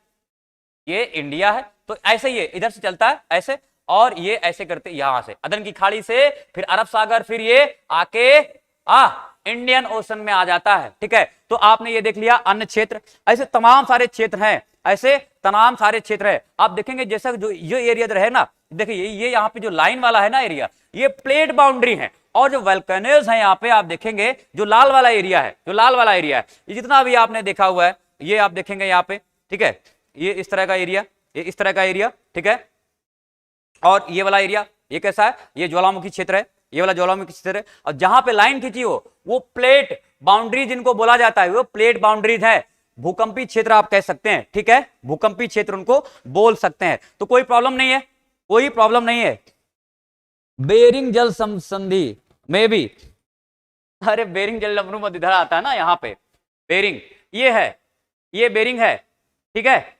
ये इंडिया है, तो ऐसे ही इधर से चलता है ऐसे, और ये ऐसे करते यहां से अदन की खाड़ी से फिर अरब सागर, फिर ये आके इंडियन ओशन में आ जाता है, ठीक है। तो आपने ये देख लिया अन्य क्षेत्र, ऐसे तमाम सारे क्षेत्र हैं, ऐसे तमाम सारे क्षेत्र है। आप देखेंगे जैसा जो ये एरिया है ना, देखिए ये यहाँ पे जो लाइन वाला है ना एरिया, ये प्लेट बाउंड्री है, और जो वोल्केनोज है यहाँ पे आप देखेंगे जो लाल वाला एरिया है, जो लाल वाला एरिया है, ये जितना भी आपने देखा हुआ है ये आप देखेंगे यहाँ पे, ठीक है, ये इस तरह का एरिया, ये इस तरह का एरिया, ठीक है। और ये वाला एरिया ये कैसा है, ये ज्वालामुखी क्षेत्र है, ये वाला ज्वालामुखी क्षेत्र है, और जहां पे लाइन खींची हो वो प्लेट बाउंड्री जिनको बोला जाता है, वो प्लेट बाउंड्रीज है, भूकंपी क्षेत्र आप कह सकते हैं, ठीक है, भूकंपी क्षेत्र उनको बोल सकते हैं। तो कोई प्रॉब्लम नहीं है, कोई प्रॉब्लम नहीं है। बेरिंग जल संधि में भी, अरे बेरिंग जल मध्य इधर आता है ना, यहाँ पे बेरिंग ये है, ये बेरिंग है, ठीक है।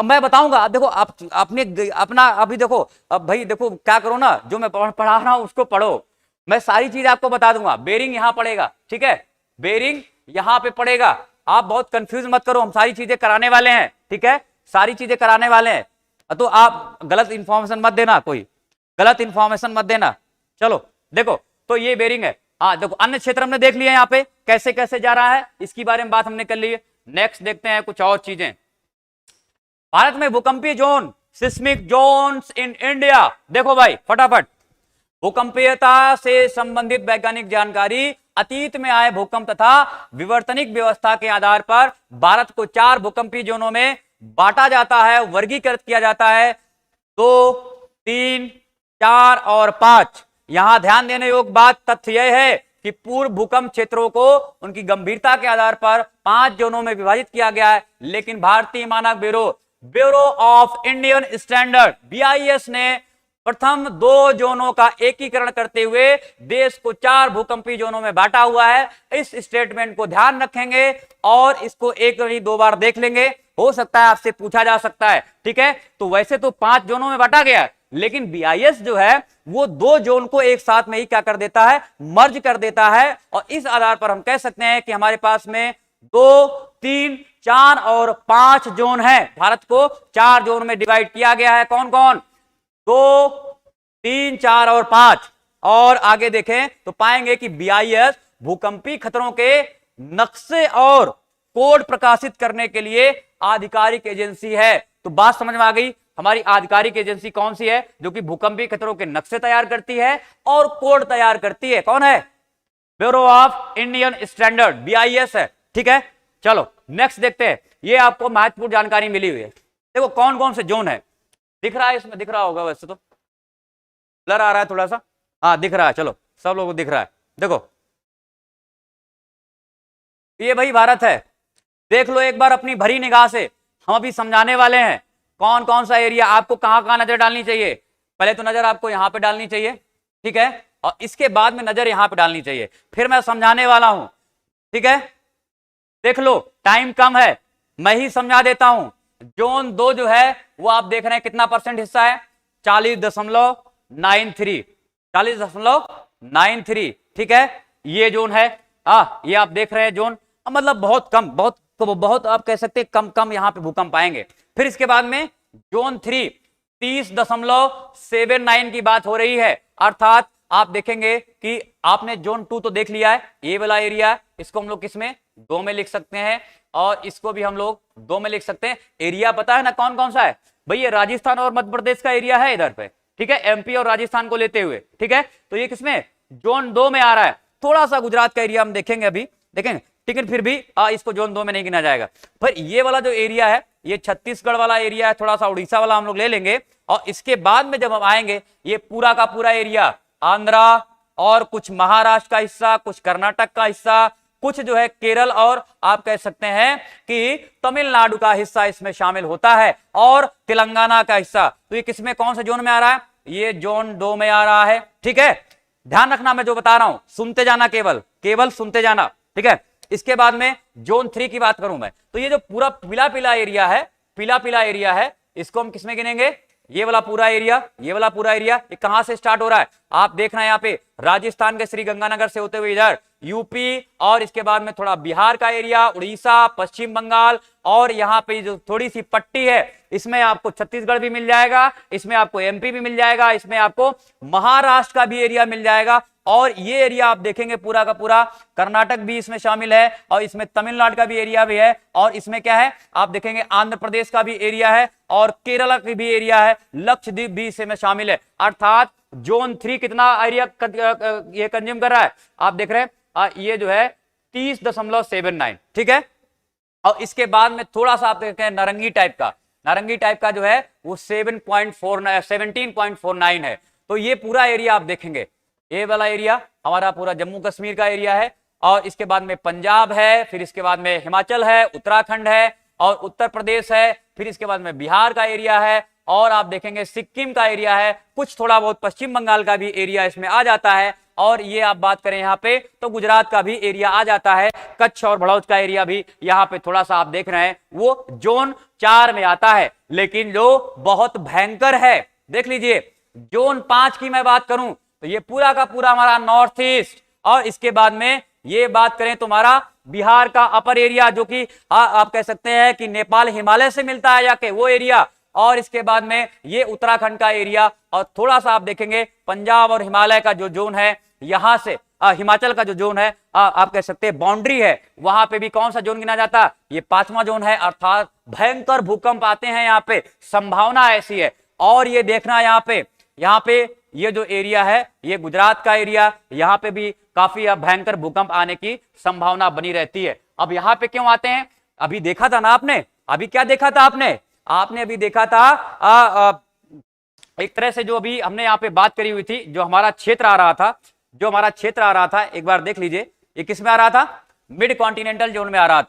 मैं बताऊंगा, देखो आपने अपना अभी देखो, अब भाई देखो क्या करो ना, जो मैं पढ़ा रहा हूं उसको पढ़ो, मैं सारी चीज आपको बता दूंगा। बेरिंग यहां पड़ेगा, ठीक है, बेरिंग यहां पे पड़ेगा, आप बहुत कंफ्यूज मत करो, हम सारी चीजें कराने वाले हैं, ठीक है, सारी चीजें कराने वाले हैं, तो आप गलत इंफॉर्मेशन मत देना, कोई गलत इंफॉर्मेशन मत देना। चलो देखो, तो ये बेरिंग है। देखो अन्य क्षेत्र हमने देख लिया यहाँ पे कैसे कैसे जा रहा है, इसकी बारे में बात हमने कर ली है। नेक्स्ट देखते हैं कुछ और चीजें। भारत में भूकंपीय zone, seismic zones in India, देखो भाई फटाफट, भूकंपीयता से संबंधित वैज्ञानिक जानकारी, अतीत में आए भूकंप तथा विवर्तनिक व्यवस्था के आधार पर भारत को 4 भूकंपीय जोनों में बांटा जाता है, वर्गीकृत किया जाता है, 2, 3, 4 और 5। यहां ध्यान देने योग्य बात तथ्य यह है कि पूर्व भूकंप क्षेत्रों को उनकी गंभीरता के आधार पर 5 जोनों में विभाजित किया गया है, लेकिन भारतीय मानक bureau of Indian standard BIS ने प्रथम 2 जोनों का एकीकरण करते हुए देश को 4 भूकंपीय जोनों में बांटा हुआ है। इस स्टेटमेंट को ध्यान रखेंगे और इसको एक नहीं 2 बार देख लेंगे, हो सकता है आपसे पूछा जा सकता है, ठीक है। तो वैसे तो 5 जोनों में बांटा गया है, लेकिन BIS जो है वो 2 जोन को एक साथ में ही क्या कर देता है, मर्ज कर देता है, और इस आधार पर हम कह सकते हैं कि हमारे पास में 2, 3, 4 और 5 जोन है। भारत को 4 जोन में डिवाइड किया गया है, कौन कौन, 2, 3, 4 और 5। और आगे देखें तो पाएंगे कि BIS भूकंपी खतरों के नक्शे और कोड प्रकाशित करने के लिए आधिकारिक एजेंसी है। तो बात समझ में आ गई, हमारी आधिकारिक एजेंसी कौन सी है, जो कि भूकंपी खतरों के नक्शे तैयार करती है और कोड तैयार करती है, कौन है, bureau of Indian standard BIS है, ठीक है। चलो नेक्स्ट देखते हैं, ये आपको महत्वपूर्ण जानकारी मिली हुई है। देखो कौन कौन से जोन है, दिख रहा है, इसमें दिख रहा होगा, वैसे तो ब्लर आ रहा है थोड़ा सा, दिख रहा है, चलो सब लोगों को दिख रहा है। देखो ये भाई भारत है, देख लो एक बार अपनी भरी निगाह से, हम अभी समझाने वाले हैं कौन कौन सा एरिया, आपको कहां कहां नजर डालनी चाहिए। पहले तो नजर आपको यहां पे डालनी चाहिए, ठीक है, और इसके बाद में नजर यहां पे डालनी चाहिए, फिर मैं समझाने वाला हूं, ठीक है। देख लो टाइम कम है, मैं ही समझा देता हूं। जोन 2 जो है वो आप देख रहे हैं कितना परसेंट हिस्सा है, 40.93, 40.93, ठीक है। ये जोन है, ये आप देख रहे हैं जोन, मतलब बहुत कम, बहुत आप कह सकते हैं कम कम यहां पे भूकंप आएंगे। फिर इसके बाद में जोन 3 30.79 की बात हो रही है, अर्थात आप देखेंगे कि आपने जोन 2 तो देख लिया है, ये वाला एरिया, इसको हम लोग किसमें 2 में लिख सकते हैं, और इसको भी हम लोग 2 में लिख सकते हैं। एरिया पता है ना कौन कौन सा है भाई, ये राजस्थान और मध्य प्रदेश का एरिया है इधर पे, ठीक है, एमपी और राजस्थान को लेते हुए, ठीक है। तो ये किसमें जोन 2 में आ रहा है। थोड़ा सा गुजरात का एरिया हम देखेंगे अभी, देखेंगे, लेकिन फिर भी इसको जोन 2 में नहीं गिना जाएगा। पर ये वाला जो एरिया है ये छत्तीसगढ़ वाला एरिया है, थोड़ा सा उड़ीसा वाला हम लोग ले लेंगे, और इसके बाद में जब हम आएंगे ये पूरा का पूरा एरिया आंध्रा और कुछ महाराष्ट्र का हिस्सा, कुछ कर्नाटक का हिस्सा, कुछ जो है केरल, और आप कह सकते हैं कि तमिलनाडु का हिस्सा इसमें शामिल होता है, और तेलंगाना का हिस्सा। तो ये किसमें कौन से जोन में आ रहा है, ये जोन 2 में आ रहा है, ठीक है। ध्यान रखना मैं जो बता रहा हूं, सुनते जाना, केवल सुनते जाना, ठीक है। इसके बाद में जोन 3 की बात करूं मैं, तो ये जो पूरा पीला पीला एरिया है, इसको हम किसमें गिनेंगे, ये वाला पूरा एरिया, ये कहां से स्टार्ट हो रहा है, आप देख रहे हैं यहाँ पे राजस्थान के श्री गंगानगर से होते हुए इधर यूपी, और इसके बाद में थोड़ा बिहार का एरिया, उड़ीसा, पश्चिम बंगाल, और यहाँ पे जो थोड़ी सी पट्टी है इसमें आपको छत्तीसगढ़ भी मिल जाएगा, इसमें आपको एमपी भी मिल जाएगा, इसमें आपको महाराष्ट्र का भी एरिया मिल जाएगा, और ये एरिया आप देखेंगे पूरा का पूरा कर्नाटक भी इसमें शामिल है, और इसमें तमिलनाडु का भी एरिया भी है, और इसमें क्या है आप देखेंगे आंध्र प्रदेश का भी एरिया है, और केरला का भी एरिया है, लक्षद्वीप भी इसमें शामिल है। अर्थात जोन 3 कितना एरिया ये कंज्यूम कर रहा है, आप देख रहे हैं ये जो है 30.79, ठीक है। और इसके बाद में थोड़ा सा आप देखें नारंगी टाइप का जो है वो 17.49 है। तो ये पूरा एरिया आप देखेंगे, ये वाला एरिया हमारा पूरा जम्मू कश्मीर का एरिया है, और इसके बाद में पंजाब है, फिर इसके बाद में हिमाचल है, उत्तराखंड है, और उत्तर प्रदेश है, फिर इसके बाद में बिहार का एरिया है, और आप देखेंगे सिक्किम का एरिया है, कुछ थोड़ा बहुत पश्चिम बंगाल का भी एरिया इसमें आ जाता है, और ये आप बात करें यहाँ पे तो गुजरात का भी एरिया आ जाता है, कच्छ और भड़ौच का एरिया भी यहाँ पे थोड़ा सा आप देख रहे हैं वो जोन 4 में आता है। लेकिन जो बहुत भयंकर है, देख लीजिए जोन 5 की मैं बात करूं तो ये पूरा का पूरा हमारा नॉर्थ ईस्ट, और इसके बाद में ये बात करें तो हमारा बिहार का अपर एरिया, जो कि आप कह सकते हैं कि नेपाल हिमालय से मिलता है जाके वो एरिया, और इसके बाद में ये उत्तराखंड का एरिया, और थोड़ा सा आप देखेंगे पंजाब और हिमालय का जो जोन है, यहां से हिमाचल का जो जोन है, आप कह सकते हैं बाउंड्री है, वहां पे भी कौन सा जोन गिना जाता है, ये 5वां जोन है। अर्थात भयंकर भूकंप आते हैं यहाँ पे, संभावना ऐसी है। और ये देखना यहाँ पे ये जो एरिया है ये गुजरात का एरिया, यहाँ पे भी काफी भयंकर भूकंप आने की संभावना बनी रहती है। अब यहाँ पे क्यों आते हैं, अभी देखा था ना आपने, अभी क्या देखा था आपने अभी देखा था एक तरह से जो अभी हमने यहाँ पे बात करी हुई थी, जो हमारा क्षेत्र आ रहा था, एक बार देख लीजिए ये किस में आ रहा था, मिड कॉन्टिनेंटल जोन में आ रहा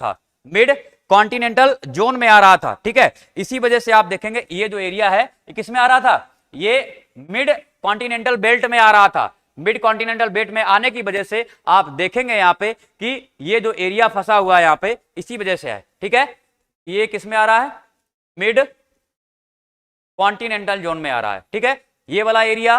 था, ठीक है। इसी वजह से आप देखेंगे ये जो एरिया है ये किस में आ रहा था, ये मिड कॉन्टिनेंटल बेल्ट में आ रहा था। मिड कॉन्टिनेंटल बेल्ट में आने की वजह से आप देखेंगे यहाँ पे कि ये जो एरिया फंसा हुआ है यहाँ पे इसी वजह से है, ठीक है। ये किस में आ रहा है, मिड कॉन्टिनेंटल जोन में आ रहा है, ठीक है। ये वाला एरिया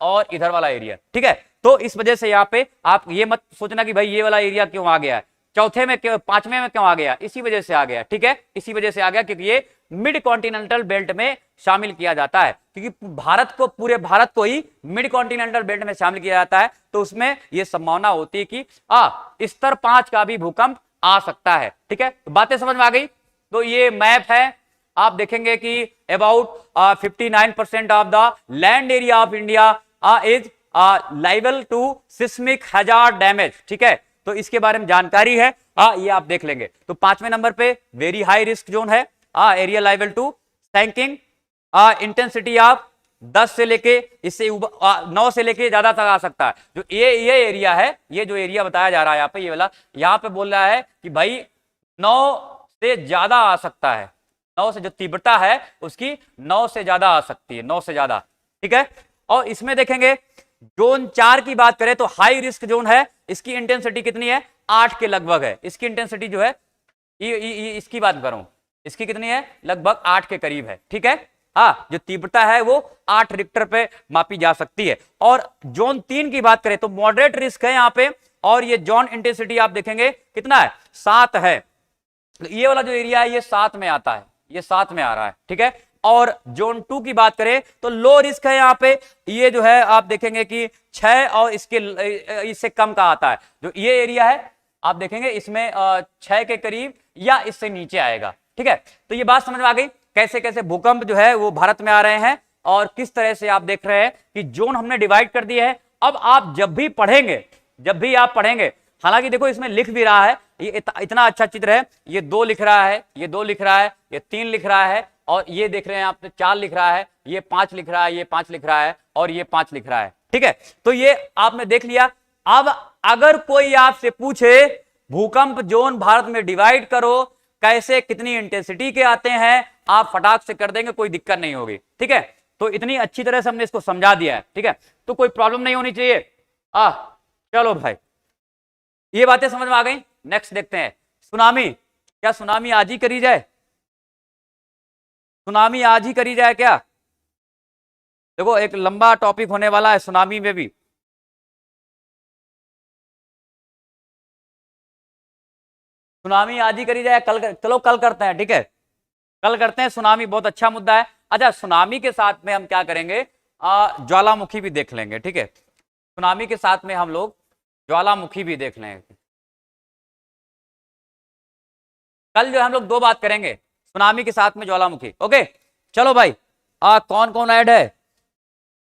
और इधर वाला एरिया, ठीक है। तो इस वजह से यहाँ पे आप ये मत सोचना कि भाई ये वाला एरिया क्यों आ गया है, चौथे में क्यों, 5वें में क्यों आ गया, इसी वजह से आ गया, ठीक है। इसी वजह से आ गया क्योंकि ये मिड कॉन्टिनेंटल बेल्ट में शामिल किया जाता है, क्योंकि पूरे भारत को ही मिड कॉन्टिनेंटल बेल्ट में शामिल किया जाता है। तो उसमें यह संभावना होती है कि स्तर 5 का भी भूकंप आ सकता है, ठीक है। तो बातें समझ में आ गई। तो ये मैप है, आप देखेंगे कि about 59% of the land area of India is liable to seismic hazard damage, ठीक है। तो इसके बारे में जानकारी है, ये आप देख लेंगे। तो 5वें नंबर पे वेरी हाई रिस्क जोन है, area liable to sinking, intensity of 10 से लेके इससे 9 से लेके ज्यादा तक आ सकता है। जो ये एरिया है, ये जो एरिया बताया जा रहा है यहाँ पे, ये वाला यहाँ पे बोल रहा है कि भाई 9 से ज्यादा आ सकता है, 9 से जो तीव्रता है उसकी 9 से ज्यादा आ सकती है, 9 से ज्यादा, ठीक है। और इसमें देखेंगे जोन 4 की बात करें तो हाई रिस्क जोन है, इसकी इंटेंसिटी कितनी है, 8 के लगभग है। इसकी इंटेंसिटी जो है इसकी बात करूं, इसकी कितनी है, लगभग 8 के करीब है। ठीक है, हाँ, जो तीव्रता है वो 8 रिक्टर पे मापी जा सकती है। और जोन 3 की बात करें तो मॉडरेट रिस्क है यहाँ पे, और ये जोन इंटेंसिटी आप देखेंगे कितना है, 7 है। ये वाला जो एरिया है ये 7 में आता है, ये 7 में आ रहा है। ठीक है, और जोन 2 की बात करें तो लो रिस्क है यहाँ पे, ये जो है आप देखेंगे कि 6 और इससे कम का आता है। जो ये एरिया है आप देखेंगे इसमें 6 के करीब या इससे नीचे आएगा। ठीक है, तो ये बात समझ में आ गई कैसे कैसे भूकंप जो है वो भारत में आ रहे हैं, और किस तरह से आप देख रहे हैं कि जोन हमने डिवाइड कर दिए है। अब आप जब भी आप पढ़ेंगे, हालांकि देखो इसमें लिख भी रहा है, ये इतना अच्छा चित्र है, ये 2 लिख रहा है, ये 2 लिख रहा है, ये 3 लिख रहा है, और ये देख रहे हैं आप 4 लिख रहा है, ये 5 लिख रहा है, ये 5 लिख रहा है, और ये 5 लिख रहा है। ठीक है, तो ये आपने देख लिया। अब अगर कोई आपसे पूछे भूकंप जोन भारत में डिवाइड करो, कैसे, कितनी इंटेंसिटी के आते हैं, आप फटाक से कर देंगे, कोई दिक्कत नहीं होगी। ठीक है, तो इतनी अच्छी तरह से हमने इसको समझा दिया है। ठीक है, तो कोई प्रॉब्लम नहीं होनी चाहिए। चलो भाई, ये बातें समझ में आ गई। नेक्स्ट देखते हैं, सुनामी। क्या सुनामी आज ही करी जाए? सुनामी आज ही करी जाए क्या? देखो एक लंबा टॉपिक होने वाला है सुनामी में भी। सुनामी आज ही करी जाए, कल चलो कल करते हैं। ठीक है, कल करते हैं, सुनामी बहुत अच्छा मुद्दा है। अच्छा, सुनामी के साथ में हम क्या करेंगे, ज्वालामुखी भी देख लेंगे। ठीक है, सुनामी के साथ में हम लोग ज्वालामुखी भी देख लेंगे। कल जो हम लोग 2 बात करेंगे, सुनामी के साथ में ज्वालामुखी। ओके, चलो भाई, कौन कौन ऐड है?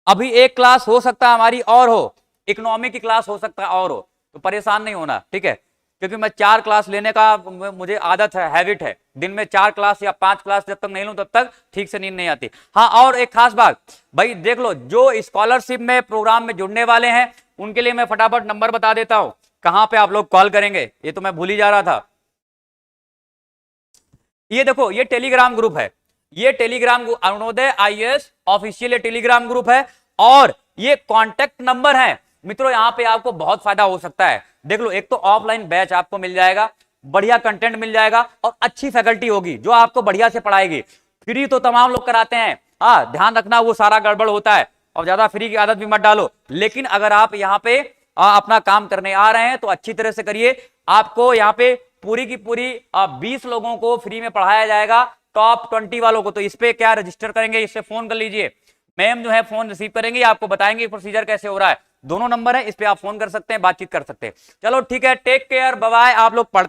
अभी एक क्लास हो सकता है हमारी और हो, इकोनॉमी की क्लास हो सकता है और हो, तो परेशान नहीं होना। ठीक है, क्योंकि मैं 4 क्लास लेने का मुझे आदत है, हैबिट है। दिन में 4 क्लास या 5 क्लास जब तक नहीं लूं तब तक ठीक से नींद नहीं आती। हाँ, और एक खास बात भाई, देख लो, जो स्कॉलरशिप में प्रोग्राम में जुड़ने वाले हैं उनके लिए मैं फटाफट नंबर बता देता हूं, कहां पे आप लोग कॉल करेंगे, ये तो मैं भूल ही जा रहा था। ये देखो, ये टेलीग्राम ग्रुप है, ये Telegram Arunodaya IAS official Telegram group है, और ये कॉन्टेक्ट नंबर है। मित्रों, यहां पे आपको बहुत फायदा हो सकता है। देख लो, एक तो ऑफलाइन बैच आपको मिल जाएगा, बढ़िया कंटेंट मिल जाएगा, और अच्छी फैकल्टी होगी जो आपको बढ़िया से पढ़ाएगी। फ्री तो तमाम लोग कराते हैं, ध्यान रखना वो सारा गड़बड़ होता है, और ज्यादा फ्री की आदत भी मत डालो। लेकिन अगर आप यहाँ पे अपना काम करने आ रहे हैं तो अच्छी तरह से करिए। आपको यहाँ पे पूरी की पूरी 20 लोगों को फ्री में पढ़ाया जाएगा, टॉप 20 वालों को। तो इस पे क्या रजिस्टर करेंगे, इससे फोन कर लीजिए, मैम जो है फोन रिसीव करेंगे, आपको बताएंगे प्रोसीजर कैसे हो रहा है। दोनों नंबर है, इस पे आप फोन कर सकते हैं, बातचीत कर सकते हैं। चलो ठीक है, टेक केयर, बाय बाय। आप लोग पढ़